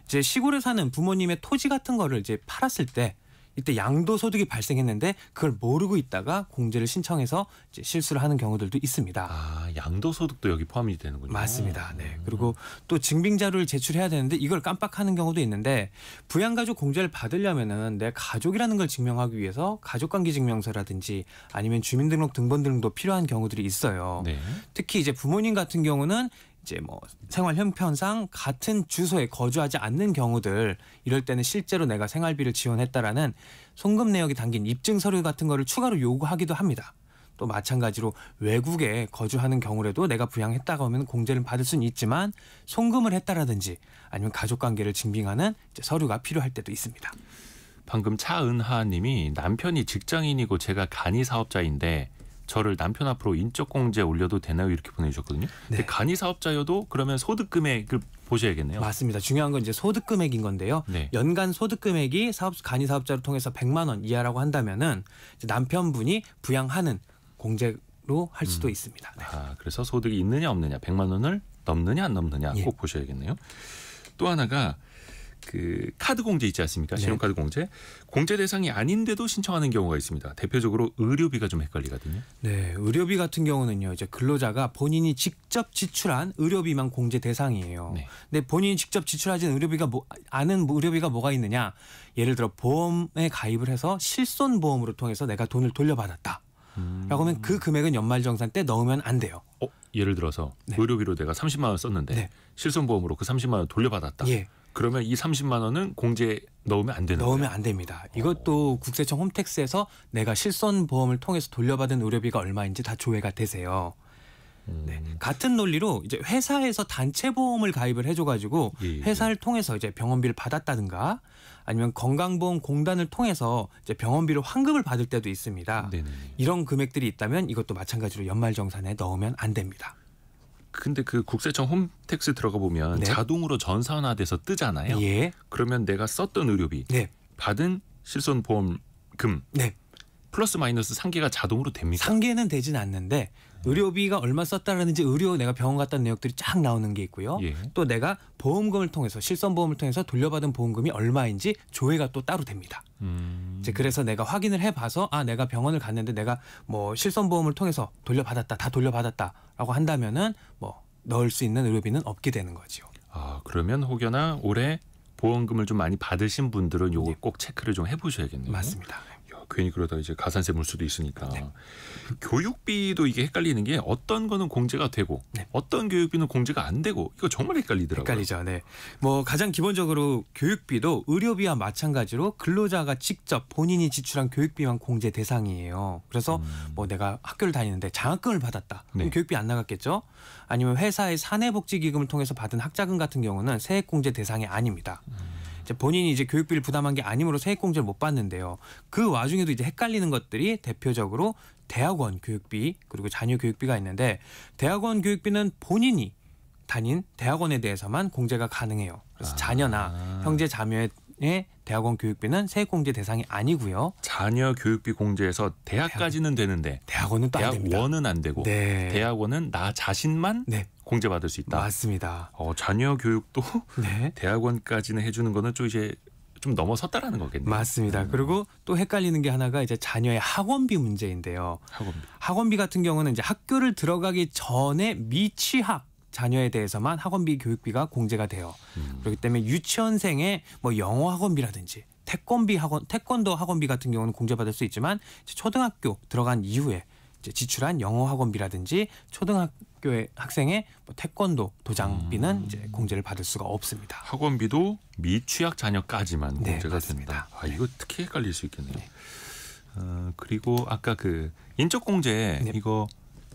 이제 시골에 사는 부모님의 토지 같은 거를 이제 팔았을 때 이때 양도소득이 발생했는데 그걸 모르고 있다가 공제를 신청해서 이제 실수를 하는 경우들도 있습니다. 아, 양도소득도 여기 포함이 되는군요. 맞습니다. 네. 그리고 또 증빙자료를 제출해야 되는데 이걸 깜빡하는 경우도 있는데 부양가족 공제를 받으려면은 내 가족이라는 걸 증명하기 위해서 가족관계증명서라든지 아니면 주민등록 등본 등도 필요한 경우들이 있어요. 네. 특히 이제 부모님 같은 경우는 이제 뭐 생활 형편상 같은 주소에 거주하지 않는 경우들 이럴 때는 실제로 내가 생활비를 지원했다라는 송금 내역이 담긴 입증 서류 같은 거를 추가로 요구하기도 합니다. 또 마찬가지로 외국에 거주하는 경우라도 내가 부양했다고 하면 공제를 받을 수는 있지만 송금을 했다라든지 아니면 가족관계를 증빙하는 이제 서류가 필요할 때도 있습니다. 방금 차은하 님이 남편이 직장인이고 제가 간이 사업자인데 저를 남편 앞으로 인적공제 올려도 되나요? 이렇게 보내주셨거든요. 근데 간이 사업자여도 그러면 소득 금액을 보셔야겠네요. 맞습니다. 중요한 건 이제 소득 금액인 건데요. 네. 연간 소득 금액이 간이 사업자를 통해서 100만 원 이하라고 한다면은 이제 남편분이 부양하는 공제로 할 수도 있습니다. 네. 그래서 소득이 있느냐 없느냐, 100만 원을 넘느냐 안 넘느냐 꼭 보셔야겠네요. 또 하나가 그 카드 공제 있지 않습니까? 신용카드 공제. 공제 대상이 아닌데도 신청하는 경우가 있습니다. 대표적으로 의료비가 좀 헷갈리거든요. 네, 의료비 같은 경우는요. 이제 근로자가 본인이 직접 지출한 의료비만 공제 대상이에요. 네. 근데 본인이 직접 지출하진 의료비가 아는 의료비가 뭐가 있느냐? 예를 들어 보험에 가입을 해서 실손보험으로 통해서 내가 돈을 돌려받았다. 라고 하면 그 금액은 연말정산 때 넣으면 안 돼요. 예를 들어서 의료비로 내가 30만 원 썼는데 실손보험으로 그 30만 원 돌려받았다. 예. 그러면 이 30만 원은 공제 넣으면 안 되는 거예요? 넣으면 안 됩니다. 이것도 국세청 홈택스에서 내가 실손보험을 통해서 돌려받은 의료비가 얼마인지 다 조회가 되세요. 네. 같은 논리로 이제 회사에서 단체 보험을 가입을 해줘가지고 회사를 통해서 이제 병원비를 받았다든가 아니면 건강보험공단을 통해서 이제 병원비를 환급을 받을 때도 있습니다. 네네. 이런 금액들이 있다면 이것도 마찬가지로 연말정산에 넣으면 안 됩니다. 근데 그 국세청 홈택스 들어가 보면 자동으로 전산화돼서 뜨잖아요. 예. 그러면 내가 썼던 의료비, 받은 실손보험금, 플러스 마이너스 상계가 자동으로 됩니까? 상계는 되진 않는데 의료비가 얼마 썼다라든지 의료 내가 병원 갔다는 내역들이 쫙 나오는 게 있고요. 또 내가 보험금을 통해서 실손보험을 통해서 돌려받은 보험금이 얼마인지 조회가 또 따로 됩니다. 이제 그래서 내가 확인을 해봐서 내가 병원을 갔는데 내가 뭐 실손보험을 통해서 돌려받았다, 다 돌려받았다라고 한다면은 뭐 넣을 수 있는 의료비는 없게 되는 거죠. 그러면 혹여나 올해 보험금을 좀 많이 받으신 분들은 요거 꼭 체크를 좀 해보셔야겠네요. 맞습니다. 괜히 그러다 이제 가산세 물 수도 있으니까. 교육비도 이게 헷갈리는 게 어떤 거는 공제가 되고 어떤 교육비는 공제가 안 되고 이거 정말 헷갈리더라고요. 헷갈리죠. 네. 뭐 가장 기본적으로 교육비도 의료비와 마찬가지로 근로자가 직접 본인이 지출한 교육비만 공제 대상이에요. 그래서 뭐 내가 학교를 다니는데 장학금을 받았다. 그럼 교육비 안 나갔겠죠? 아니면 회사의 사내복지기금을 통해서 받은 학자금 같은 경우는 세액공제 대상이 아닙니다. 본인이 이제 교육비를 부담한 게 아니므로 세액공제를 못 받는데요. 그 와중에도 이제 헷갈리는 것들이 대표적으로 대학원 교육비 그리고 자녀 교육비가 있는데 대학원 교육비는 본인이 다닌 대학원에 대해서만 공제가 가능해요. 그래서 자녀나 형제 자매의 대학원 교육비는 세액공제 대상이 아니고요. 자녀 교육비 공제에서 대학까지는 되는데 대학원은 또 안 됩니다. 대학원은 안 되고 대학원은 나 자신만 공제받을 수 있다. 맞습니다. 자녀 교육도 대학원까지는 해주는 거는 좀 이제 좀 넘어섰다라는 거겠네요. 맞습니다. 그리고 또 헷갈리는 게 하나가 이제 자녀의 학원비 문제인데요. 학원비 같은 경우는 이제 학교를 들어가기 전에 미취학 자녀에 대해서만 학원비 교육비가 공제가 돼요. 그렇기 때문에 유치원생의 뭐 영어 학원비라든지 태권도 학원비 같은 경우는 공제받을 수 있지만 초등학교 들어간 이후에 이제 지출한 영어 학원비라든지 초등학교의 학생의 뭐 태권도 도장비는 이제 공제를 받을 수가 없습니다. 학원비도 미취학 자녀까지만 공제가 맞습니다. 된다. 이거 특히 헷갈릴 수 있겠네요. 그리고 아까 그 인적공제 이거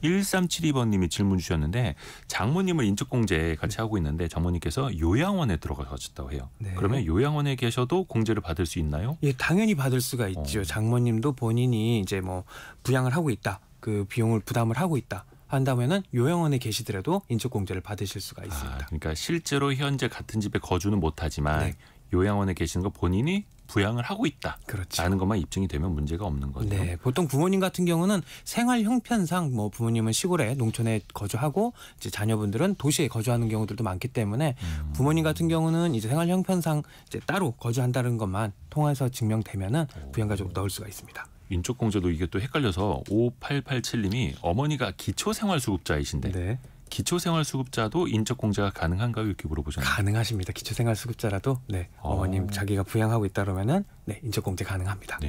1372번님이 질문 주셨는데 장모님을 인적공제 같이 하고 있는데 장모님께서 요양원에 들어가셨다고 해요. 그러면 요양원에 계셔도 공제를 받을 수 있나요? 예, 당연히 받을 수가 있죠. 장모님도 본인이 이제 뭐 부양을 하고 있다, 그 비용을 부담을 하고 있다 한다면은 요양원에 계시더라도 인적공제를 받으실 수가 있습니다. 그러니까 실제로 현재 같은 집에 거주는 못하지만 요양원에 계시는 거 본인이 부양을 하고 있다. 라는 것만 입증이 되면 문제가 없는 거죠. 네, 보통 부모님 같은 경우는 생활 형편상 뭐 부모님은 시골에 농촌에 거주하고 이제 자녀분들은 도시에 거주하는 경우들도 많기 때문에 부모님 같은 경우는 이제 생활 형편상 이제 따로 거주한다는 것만 통해서 증명되면은 부양가족으로 넣을 수가 있습니다. 인적공제도 이게 또 헷갈려서 5887님이 어머니가 기초생활수급자이신데 기초생활수급자도 인적공제가 가능한가요? 이렇게 물어보셨나요? 가능하십니다. 기초생활수급자라도 어머님 자기가 부양하고 있다 그러면은 인적공제 가능합니다.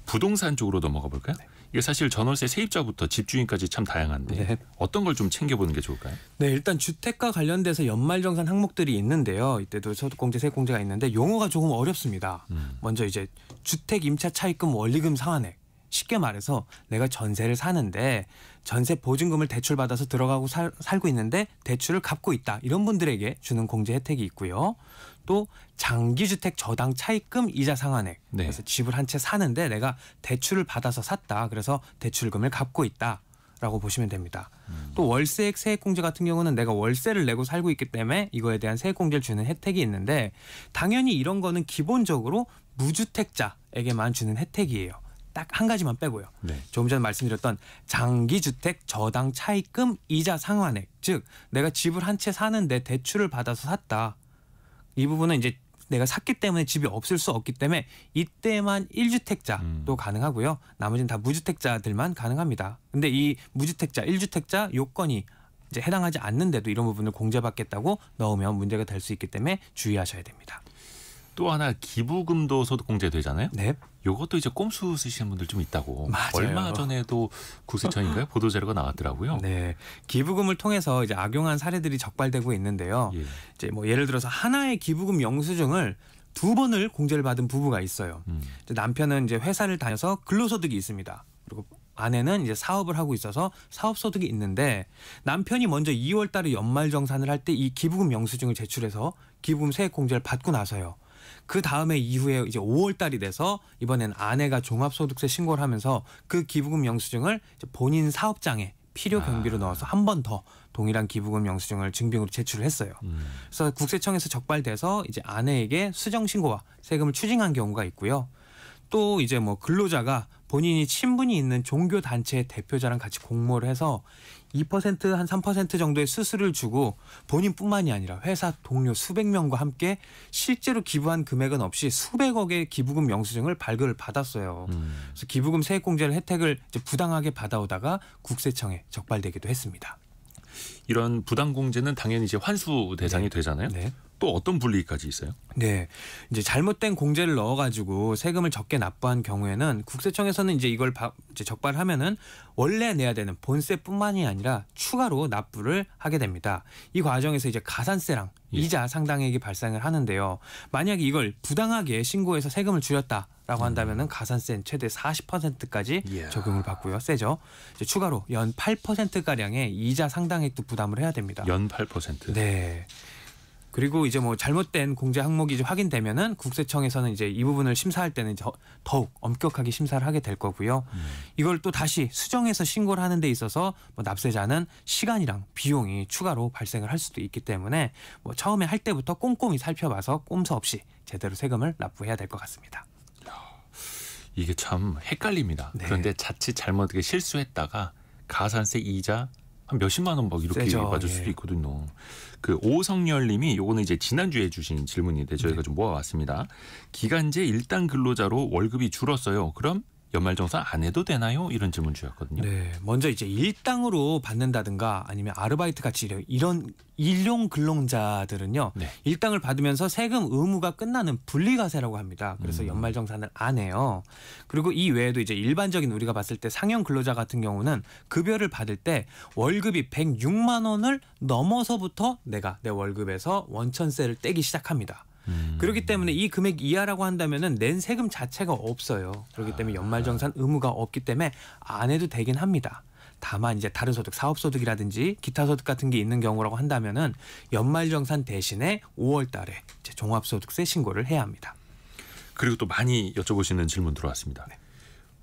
부동산 쪽으로 넘어가 볼까요? 이게 사실 전월세 세입자부터 집주인까지 참 다양한데 어떤 걸 좀 챙겨보는 게 좋을까요? 네, 일단 주택과 관련돼서 연말정산 항목들이 있는데요. 이때도 소득공제, 세액공제가 있는데 용어가 조금 어렵습니다. 먼저 이제 주택 임차 차입금 원리금 상환액 쉽게 말해서 내가 전세를 사는데 전세 보증금을 대출받아서 들어가고 살고 있는데 대출을 갚고 있다. 이런 분들에게 주는 공제 혜택이 있고요. 또 장기주택 저당 차입금 이자 상환액. 네. 그래서 집을 한 채 사는데 내가 대출을 받아서 샀다. 그래서 대출금을 갚고 있다. 라고 보시면 됩니다. 또 월세액 세액공제 같은 경우는 내가 월세를 내고 살고 있기 때문에 이거에 대한 세액공제를 주는 혜택이 있는데 당연히 이런 거는 기본적으로 무주택자에게만 주는 혜택이에요. 딱 한 가지만 빼고요. 네. 조금 전에 말씀드렸던 장기주택 저당 차입금 이자 상환액, 즉 내가 집을 한 채 사는데 대출을 받아서 샀다. 이 부분은 이제 내가 샀기 때문에 집이 없을 수 없기 때문에 이때만 1주택자도 가능하고요. 나머지는 다 무주택자들만 가능합니다. 근데 이 무주택자, 1주택자 요건이 이제 해당하지 않는데도 이런 부분을 공제받겠다고 넣으면 문제가 될 수 있기 때문에 주의하셔야 됩니다. 또 하나 기부금도 소득공제 되잖아요. 네. 요것도 이제 꼼수 쓰시는 분들 좀 있다고. 맞아요. 얼마 전에도 국세청인가요? 보도자료가 나왔더라고요. 네, 기부금을 통해서 이제 악용한 사례들이 적발되고 있는데요. 예. 이제 뭐 예를 들어서 하나의 기부금 영수증을 2번을 공제를 받은 부부가 있어요. 이제 남편은 이제 회사를 다녀서 근로소득이 있습니다. 그리고 아내는 이제 사업을 하고 있어서 사업소득이 있는데 남편이 먼저 2월달에 연말정산을 할 때 이 기부금 영수증을 제출해서 기부금 세액공제를 받고 나서요. 그 다음에 이후에 이제 5월달이 돼서 이번엔 아내가 종합소득세 신고를 하면서 그 기부금 영수증을 이제 본인 사업장에 필요 경비로 넣어서 한 번 더 동일한 기부금 영수증을 증빙으로 제출을 했어요. 그래서 국세청에서 적발돼서 이제 아내에게 수정 신고와 세금을 추징한 경우가 있고요. 또 이제 뭐 근로자가 본인이 친분이 있는 종교 단체의 대표자랑 같이 공모를 해서 2% 한 3% 정도의 수수료를 주고 본인뿐만이 아니라 회사 동료 수백 명과 함께 실제로 기부한 금액은 없이 수백억의 기부금 영수증을 발급을 받았어요. 그래서 기부금 세액공제를 혜택을 이제 부당하게 받아오다가 국세청에 적발되기도 했습니다. 이런 부당공제는 당연히 이제 환수 대상이 되잖아요. 네. 또 어떤 불이익까지 있어요? 네, 이제 잘못된 공제를 넣어가지고 세금을 적게 납부한 경우에는 국세청에서는 이제 이걸 이제 적발하면은 원래 내야 되는 본세뿐만이 아니라 추가로 납부를 하게 됩니다. 이 과정에서 이제 가산세랑 이자 상당액이 발생을 하는데요. 만약에 이걸 부당하게 신고해서 세금을 줄였다라고 한다면은 가산세는 최대 40%까지 적용을 받고요. 세죠. 이제 추가로 연 8%가량의 이자 상당액도 부담을 해야 됩니다. 연 8%. 네. 그리고 이제 뭐 잘못된 공제 항목이 이제 확인되면은 국세청에서는 이제 이 부분을 심사할 때는 더욱 엄격하게 심사를 하게 될 거고요. 이걸 또 다시 수정해서 신고를 하는 데 있어서 뭐 납세자는 시간이랑 비용이 추가로 발생을 할 수도 있기 때문에 뭐 처음에 할 때부터 꼼꼼히 살펴봐서 꼼수 없이 제대로 세금을 납부해야 될 것 같습니다. 이게 참 헷갈립니다. 네. 그런데 자칫 잘못하게 실수했다가 가산세 이자 한 몇십만 원 막 이렇게 세죠. 맞을 수도 있거든요. 그 오성열님이 요거는 이제 지난주에 주신 질문인데 저희가 좀 모아왔습니다. 기간제 일당 근로자로 월급이 줄었어요. 그럼 연말정산 안 해도 되나요? 이런 질문 주셨거든요. 네, 먼저 이제 일당으로 받는다든가 아니면 아르바이트 같이 이런 일용 근로자들은요. 네. 일당을 받으면서 세금 의무가 끝나는 분리과세라고 합니다. 그래서 연말정산을 안 해요. 그리고 이 외에도 이제 일반적인 우리가 봤을 때 상용 근로자 같은 경우는 급여를 받을 때 월급이 106만 원을 넘어서부터 내가 내 월급에서 원천세를 떼기 시작합니다. 그렇기 때문에 이 금액 이하라고 한다면은 낸 세금 자체가 없어요. 그렇기 때문에 연말정산 의무가 없기 때문에 안 해도 되긴 합니다. 다만 이제 다른 소득, 사업소득이라든지 기타 소득 같은 게 있는 경우라고 한다면은 연말정산 대신에 5월달에 종합소득세 신고를 해야 합니다. 그리고 또 많이 여쭤보시는 질문 들어왔습니다.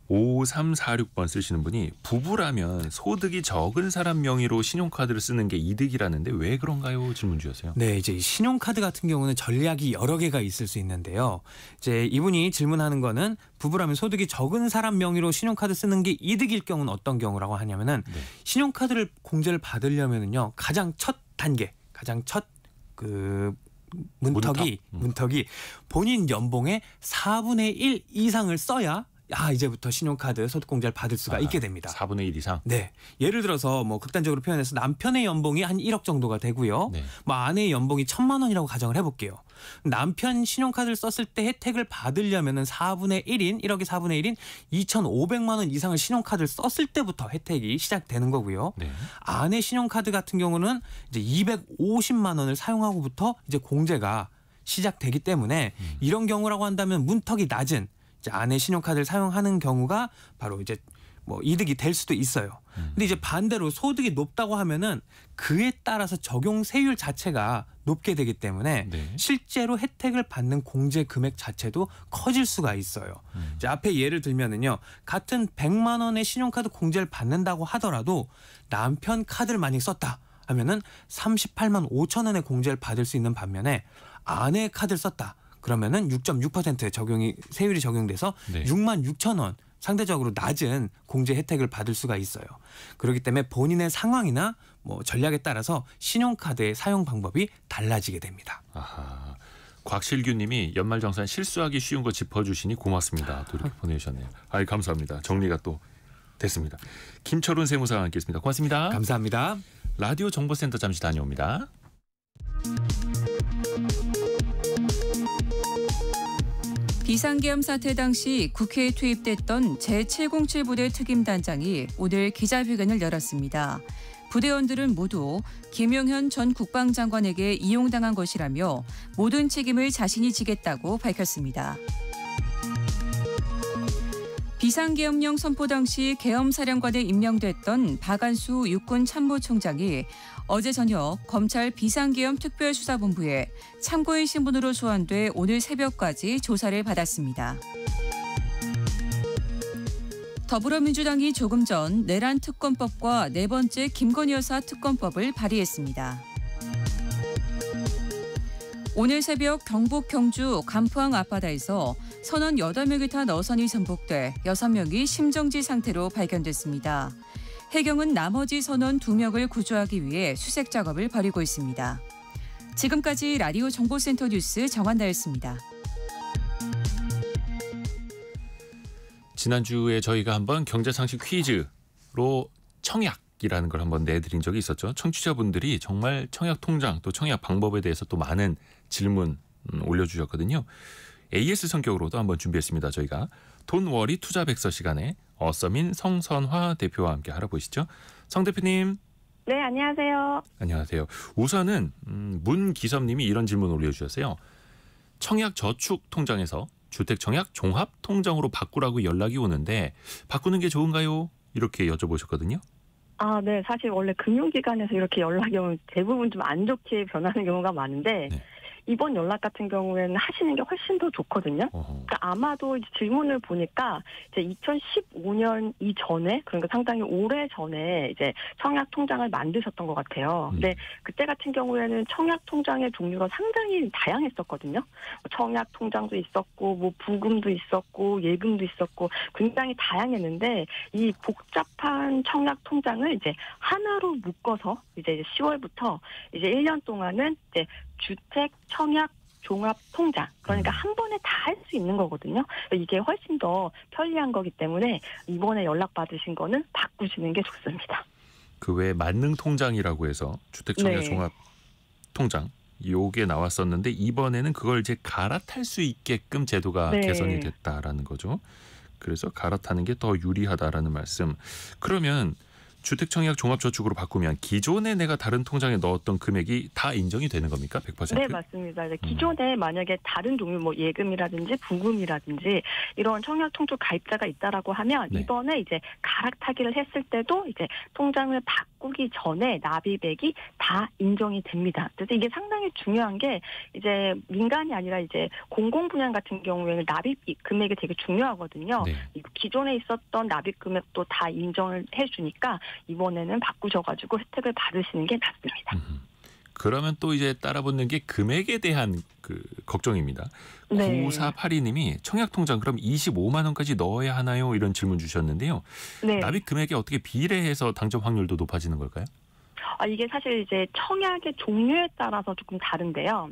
5346번 쓰시는 분이 부부라면 소득이 적은 사람 명의로 신용카드를 쓰는 게 이득이라는데 왜 그런가요? 질문 주셨어요. 네, 이제 신용카드 같은 경우는 전략이 여러 개가 있을 수 있는데요. 이제 이분이 질문하는 거는 부부라면 소득이 적은 사람 명의로 신용카드 쓰는 게 이득일 경우는 어떤 경우라고 하냐면은 신용카드를 공제를 받으려면은요 가장 첫 단계, 가장 첫 그 문턱이 본인 연봉의 4분의 1 이상을 써야 이제부터 신용카드 소득공제를 받을 수가 있게 됩니다. 4분의 1 이상? 네. 예를 들어서 뭐 극단적으로 표현해서 남편의 연봉이 한 1억 정도가 되고요. 네. 뭐 아내의 연봉이 1,000만 원이라고 가정을 해볼게요. 남편 신용카드를 썼을 때 혜택을 받으려면은 4분의 1인 1억의 4분의 1인 2,500만 원 이상을 신용카드를 썼을 때부터 혜택이 시작되는 거고요. 네. 아내 신용카드 같은 경우는 이제 250만 원을 사용하고부터 이제 공제가 시작되기 때문에 이런 경우라고 한다면 문턱이 낮은 이제 안에 신용카드를 사용하는 경우가 바로 이제 뭐 이득이 될 수도 있어요. 근데 이제 반대로 소득이 높다고 하면은 그에 따라서 적용 세율 자체가 높게 되기 때문에 네. 실제로 혜택을 받는 공제 금액 자체도 커질 수가 있어요. 이제 앞에 예를 들면은요. 같은 100만 원의 신용카드 공제를 받는다고 하더라도 남편 카드를 만약 썼다 하면은 38만 5천 원의 공제를 받을 수 있는 반면에 아내 카드를 썼다. 그러면은 6.6% 세율이 적용돼서 네. 6만 6천 원 상대적으로 낮은 공제 혜택을 받을 수가 있어요. 그렇기 때문에 본인의 상황이나 뭐 전략에 따라서 신용카드의 사용 방법이 달라지게 됩니다. 아하. 곽실규님이 연말정산 실수하기 쉬운 거 짚어주시니 고맙습니다. 또 이렇게 보내주셨네요. 아이 감사합니다. 정리가 또 됐습니다. 김철훈 세무사와 함께했습니다. 고맙습니다. 감사합니다. 라디오 정보센터 잠시 다녀옵니다. 비상계엄 사태 당시 국회에 투입됐던 제707 부대 특임단장이 오늘 기자회견을 열었습니다. 부대원들은 모두 김용현 전 국방장관에게 이용당한 것이라며 모든 책임을 자신이 지겠다고 밝혔습니다. 비상계엄령 선포 당시 계엄사령관에 임명됐던 박안수 육군참모총장이 어제 저녁 검찰 비상계엄 특별수사본부에 참고인 신분으로 소환돼 오늘 새벽까지 조사를 받았습니다. 더불어민주당이 조금 전 내란 특검법과 네 번째 김건희 여사 특검법을 발의했습니다. 오늘 새벽 경북 경주 간포항 앞바다에서 선원 8명이 탄 어선이 전복돼 6명이 심정지 상태로 발견됐습니다. 해경은 나머지 선원 2명을 구조하기 위해 수색 작업을 벌이고 있습니다. 지금까지 라디오 정보센터 뉴스 정한나였습니다. 지난주에 저희가 한번 경제상식 퀴즈로 청약이라는 걸 한번 내드린 적이 있었죠. 청취자분들이 정말 청약 통장 또 청약 방법에 대해서 또 많은 질문 올려주셨거든요. AS 성격으로도 한번 준비했습니다. 저희가 돈워리 투자백서 시간에 어서민 성선화 대표와 함께 알아보시죠. 성 대표님. 네, 안녕하세요. 안녕하세요. 우선은 문기섭님이 이런 질문 올려주셨어요. 청약저축통장에서 주택청약 종합통장으로 바꾸라고 연락이 오는데 바꾸는 게 좋은가요? 이렇게 여쭤보셨거든요. 아, 네. 사실 원래 금융기관에서 이렇게 연락이 오면 대부분 좀 안 좋게 변하는 경우가 많은데 네. 이번 연락 같은 경우에는 하시는 게 훨씬 더 좋거든요. 그러니까 아마도 질문을 보니까 이제 2015년 이전에 그러니까 상당히 오래 전에 이제 청약 통장을 만드셨던 것 같아요. 근데 그때 같은 경우에는 청약 통장의 종류가 상당히 다양했었거든요. 청약 통장도 있었고, 뭐 부금도 있었고, 예금도 있었고, 굉장히 다양했는데 이 복잡한 청약 통장을 이제 하나로 묶어서 이제 10월부터 이제 1년 동안은 이제 주택 청약 종합 통장 그러니까 한 번에 다 할 수 있는 거거든요. 이게 훨씬 더 편리한 거기 때문에 이번에 연락 받으신 거는 바꾸시는 게 좋습니다. 그 외에 만능 통장이라고 해서 주택 청약 네. 종합 통장 요게 나왔었는데 이번에는 그걸 이제 갈아탈 수 있게끔 제도가 네. 개선이 됐다라는 거죠. 그래서 갈아타는 게 더 유리하다라는 말씀. 그러면 주택청약 종합저축으로 바꾸면 기존에 내가 다른 통장에 넣었던 금액이 다 인정이 되는 겁니까? 100%? 네, 맞습니다. 기존에 만약에 다른 종류 뭐 예금이라든지 부금이라든지 이런 청약 통장 가입자가 있다라고 하면 네. 이번에 이제 갈아타기를 했을 때도 이제 통장을 바꾸기 전에 납입액이 다 인정이 됩니다. 그래서 이게 상당히 중요한 게 이제 민간이 아니라 이제 공공 분야 같은 경우에는 납입 금액이 되게 중요하거든요. 네. 기존에 있었던 납입 금액도 다 인정을 해주니까 이번에는 바꾸셔가지고 혜택을 받으시는 게 낫습니다. 그러면 또 이제 따라붙는 게 금액에 대한 그 걱정입니다. 네. 9482님이 청약통장 그럼 25만 원까지 넣어야 하나요? 이런 질문 주셨는데요. 네. 납입 금액에 어떻게 비례해서 당첨 확률도 높아지는 걸까요? 이게 사실 이제 청약의 종류에 따라서 조금 다른데요.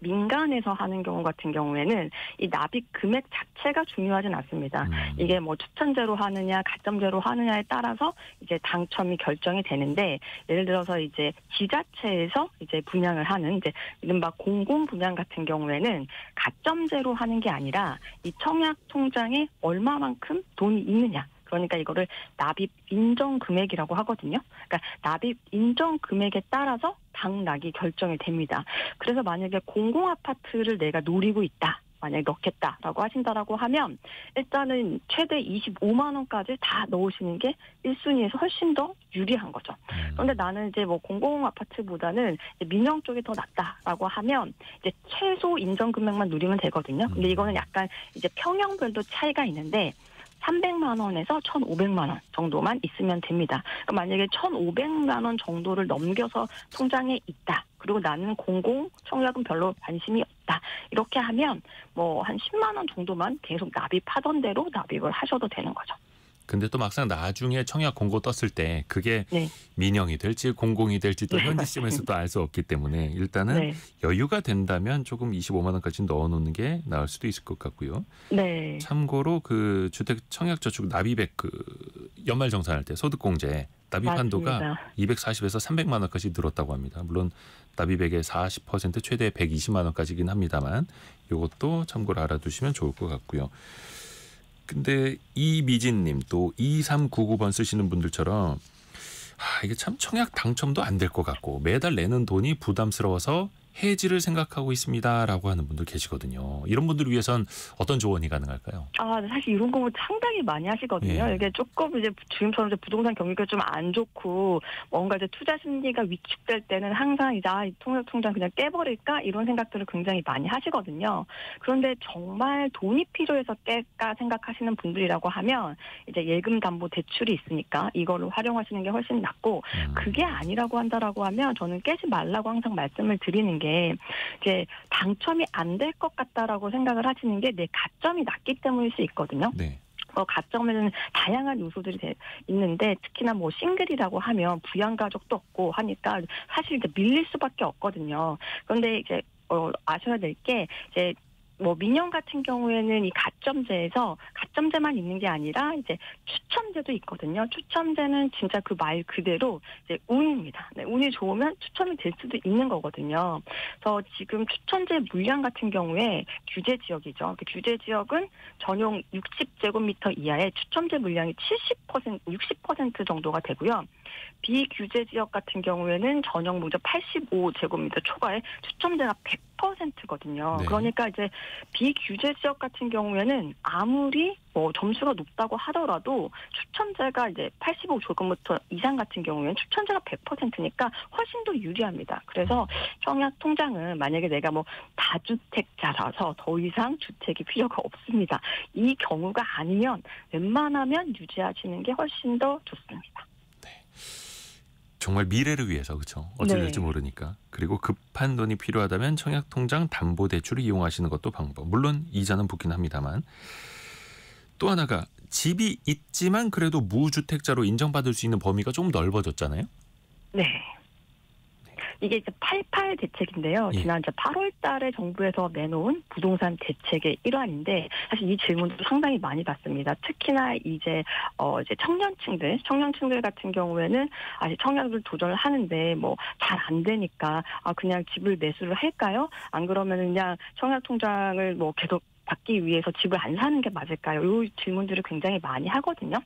민간에서 하는 경우 같은 경우에는 이 납입 금액 자체가 중요하진 않습니다. 이게 뭐 추천제로 하느냐 가점제로 하느냐에 따라서 이제 당첨이 결정이 되는데 예를 들어서 이제 지자체에서 이제 분양을 하는 이제 이른바 공공 분양 같은 경우에는 가점제로 하는 게 아니라 이 청약 통장에 얼마만큼 돈이 있느냐. 그러니까 이거를 납입 인정 금액이라고 하거든요. 그러니까 납입 인정 금액에 따라서 당락이 결정이 됩니다. 그래서 만약에 공공 아파트를 내가 노리고 있다. 만약에 넣겠다라고 하신다라고 하면 일단은 최대 25만 원까지 다 넣으시는 게 1순위에서 훨씬 더 유리한 거죠. 그런데 나는 이제 뭐 공공 아파트보다는 민영 쪽이 더 낫다라고 하면 이제 최소 인정 금액만 누리면 되거든요. 근데 이거는 약간 이제 평형별도 차이가 있는데 300만 원에서 1,500만 원 정도만 있으면 됩니다. 그러니까 만약에 1,500만 원 정도를 넘겨서 통장에 있다. 그리고 나는 공공 청약은 별로 관심이 없다. 이렇게 하면 뭐 한 10만 원 정도만 계속 납입하던 대로 납입을 하셔도 되는 거죠. 근데 또 막상 나중에 청약 공고 떴을 때 그게 네. 민영이 될지 공공이 될지 또 현지 시점에서도 알 수 없기 때문에 일단은 네. 여유가 된다면 조금 25만 원까지 넣어놓는 게 나을 수도 있을 것 같고요. 네. 참고로 그 주택 청약저축 납입액 그 연말정산할 때 소득공제 납입 한도가 맞습니다. 240에서 300만 원까지 늘었다고 합니다. 물론 납입액의 40% 최대 120만 원까지긴 합니다만 이것도 참고로 알아두시면 좋을 것 같고요. 근데 이미진님 또 2399번 쓰시는 분들처럼 이게 참 청약 당첨도 안 될 것 같고 매달 내는 돈이 부담스러워서 해지를 생각하고 있습니다라고 하는 분들 계시거든요. 이런 분들을 위해선 어떤 조언이 가능할까요? 사실 이런 공부 상당히 많이 하시거든요. 예. 이게 조금 이제 지금처럼 이제 부동산 경기가 좀 안 좋고 뭔가 이제 투자 심리가 위축될 때는 항상 이제 이 통장 그냥 깨버릴까 이런 생각들을 굉장히 많이 하시거든요. 그런데 정말 돈이 필요해서 깰까 생각하시는 분들이라고 하면 이제 예금 담보 대출이 있으니까 이거를 활용하시는 게 훨씬 낫고 그게 아니라고 한다라고 하면 저는 깨지 말라고 항상 말씀을 드리는 게 이제 당첨이 안 될 것 같다라고 생각을 하시는 게 내 가점이 낮기 때문일 수 있거든요. 네. 가점에는 다양한 요소들이 있는데 특히나 뭐 싱글이라고 하면 부양가족도 없고 하니까 사실 이제 밀릴 수밖에 없거든요. 그런데 이제 아셔야 될 게 이제 뭐 민영 같은 경우에는 이 가점제에서 가점제만 있는 게 아니라 이제 추첨제도 있거든요. 추첨제는 진짜 그 말 그대로 이제 운입니다. 네, 운이 좋으면 추첨이 될 수도 있는 거거든요. 그래서 지금 추첨제 물량 같은 경우에 규제 지역이죠. 그 규제 지역은 전용 60제곱미터 이하의 추첨제 물량이 60% 정도가 되고요. 비규제 지역 같은 경우에는 전용 무려 85제곱미터 초과에 추첨제가 100%거든요. 네. 그러니까 이제 비규제 지역 같은 경우에는 아무리 뭐 점수가 높다고 하더라도 추첨제가 이제 85제곱미터 이상 같은 경우에는 추첨제가 100%니까 훨씬 더 유리합니다. 그래서 청약 통장은 만약에 내가 뭐 다주택자라서 더 이상 주택이 필요가 없습니다. 이 경우가 아니면 웬만하면 유지하시는 게 훨씬 더 좋습니다. 정말 미래를 위해서 그렇죠. 어찌 네. 될지 모르니까. 그리고 급한 돈이 필요하다면 청약통장 담보대출을 이용하시는 것도 방법. 물론 이자는 붙긴 합니다만. 또 하나가 집이 있지만 그래도 무주택자로 인정받을 수 있는 범위가 좀 넓어졌잖아요. 네. 이게 이제 88 대책인데요. 예. 지난 8월 달에 정부에서 내놓은 부동산 대책의 일환인데 사실 이 질문도 상당히 많이 받습니다. 특히나 이제 청년층들 같은 경우에는 아직 청약을 도전을 하는데 뭐 잘 안 되니까 그냥 집을 매수를 할까요? 안 그러면 그냥 청약 통장을 뭐 계속 받기 위해서 집을 안 사는 게 맞을까요? 이 질문들을 굉장히 많이 하거든요.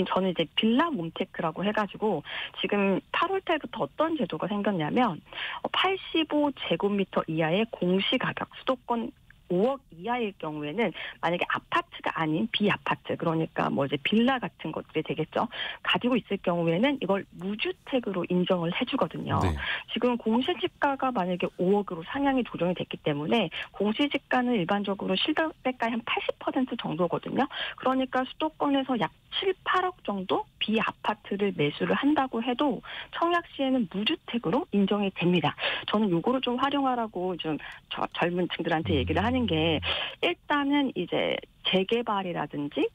저는 이제 빌라 몬테크라고 해가지고 지금 8월 달부터 어떤 제도가 생겼냐면 85제곱미터 이하의 공시가격 수도권 5억 이하일 경우에는 만약에 아파트가 아닌 비아파트 그러니까 뭐 이제 빌라 같은 것들이 되겠죠. 가지고 있을 경우에는 이걸 무주택으로 인정을 해주거든요. 네. 지금 공시지가가 만약에 5억으로 상향이 조정이 됐기 때문에 공시지가는 일반적으로 실거래가의 한 80% 정도거든요. 그러니까 수도권에서 약 7, 8억 정도 비아파트를 매수를 한다고 해도 청약 시에는 무주택으로 인정이 됩니다. 저는 요거를 좀 활용하라고 좀 젊은 층들한테 얘기를 하는 게 일단은 이제 재개발이라든지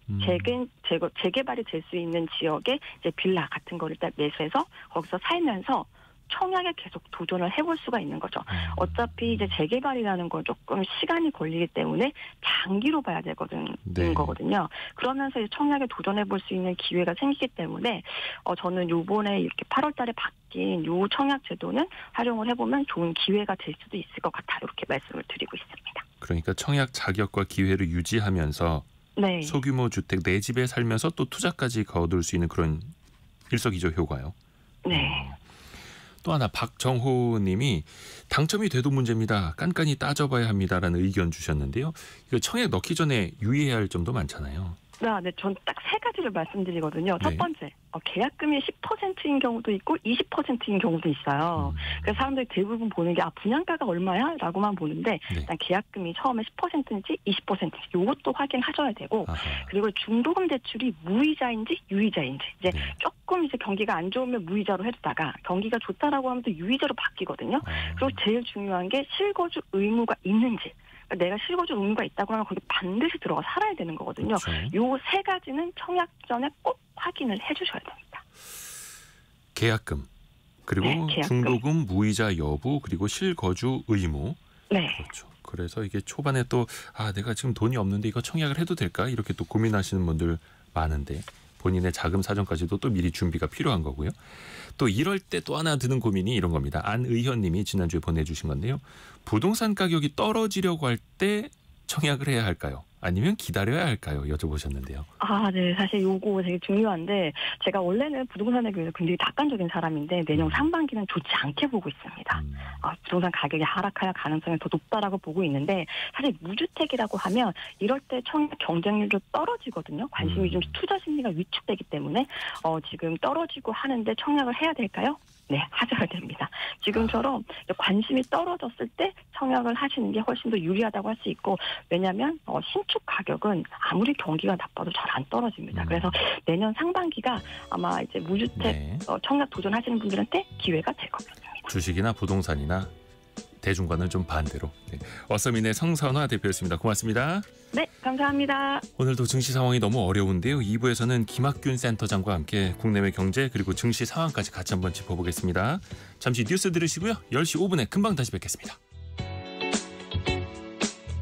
재개발이 될 수 있는 지역에 이제 빌라 같은 거를 일단 매수해서 거기서 살면서 청약에 계속 도전을 해볼 수가 있는 거죠. 어차피 이제 재개발이라는 건 조금 시간이 걸리기 때문에 장기로 봐야 되거든요. 그러면서 이제 청약에 도전해볼 수 있는 기회가 생기기 때문에 저는 요번에 이렇게 8월달에 바뀐 요 청약 제도는 활용을 해보면 좋은 기회가 될 수도 있을 것 같아 이렇게 말씀을 드리고 있습니다. 그러니까 청약 자격과 기회를 유지하면서 네. 소규모 주택 내 집에 살면서 또 투자까지 거둘 수 있는 그런 일석이조 효과요. 네. 또 하나 박정호 님이 당첨이 돼도 문제입니다. 깐깐히 따져봐야 합니다라는 의견 주셨는데요. 이거 청약 넣기 전에 유의해야 할 점도 많잖아요. 네, 전 딱 세 가지를 말씀드리거든요. 네. 첫 번째, 계약금이 10%인 경우도 있고 20%인 경우도 있어요. 그래서 사람들이 대부분 보는 게 분양가가 얼마야? 라고만 보는데 네. 일단 계약금이 처음에 10%인지 20%인지 이것도 확인하셔야 되고 아하. 그리고 중도금 대출이 무이자인지 유이자인지 이제 네. 조금 이제 경기가 안 좋으면 무이자로 해두다가 경기가 좋다라고 하면 또 유이자로 바뀌거든요. 그리고 제일 중요한 게 실거주 의무가 있는지. 내가 실거주 의무가 있다고 하면 거기 반드시 들어가 살아야 되는 거거든요. 그렇죠. 요 세 가지는 청약 전에 꼭 확인을 해주셔야 됩니다. 계약금 그리고 네, 계약금. 중도금 무이자 여부 그리고 실거주 의무. 네. 그렇죠. 그래서 이게 초반에 또 내가 지금 돈이 없는데 이거 청약을 해도 될까? 이렇게 또 고민하시는 분들 많은데 본인의 자금 사정까지도 또 미리 준비가 필요한 거고요. 또 이럴 때 또 하나 드는 고민이 이런 겁니다. 안의현 님이 지난주에 보내주신 건데요. 부동산 가격이 떨어지려고 할 때 청약을 해야 할까요? 아니면 기다려야 할까요? 여쭤보셨는데요. 네. 사실 요거 되게 중요한데 제가 원래는 부동산에 비해서 굉장히 낙관적인 사람인데 내년 상반기는 좋지 않게 보고 있습니다. 부동산 가격이 하락할 가능성이 더 높다라고 보고 있는데 사실 무주택이라고 하면 이럴 때 청약 경쟁률도 떨어지거든요. 관심이 좀 투자 심리가 위축되기 때문에 지금 떨어지고 하는데 청약을 해야 될까요? 네, 하셔야 됩니다. 지금처럼 관심이 떨어졌을 때 청약을 하시는 게 훨씬 더 유리하다고 할 수 있고 왜냐하면 신축 가격은 아무리 경기가 나빠도 잘 안 떨어집니다. 그래서 내년 상반기가 아마 이제 무주택 네. 청약 도전하시는 분들한테 기회가 될 것 같습니다. 주식이나 부동산이나 대중과는 좀 반대로. 네. 어서민의 성선화 대표였습니다. 고맙습니다. 네, 감사합니다. 오늘도 증시 상황이 너무 어려운데요. 2부에서는 김학균 센터장과 함께 국내외 경제 그리고 증시 상황까지 같이 한번 짚어보겠습니다. 잠시 뉴스 들으시고요. 10시 5분에 금방 다시 뵙겠습니다.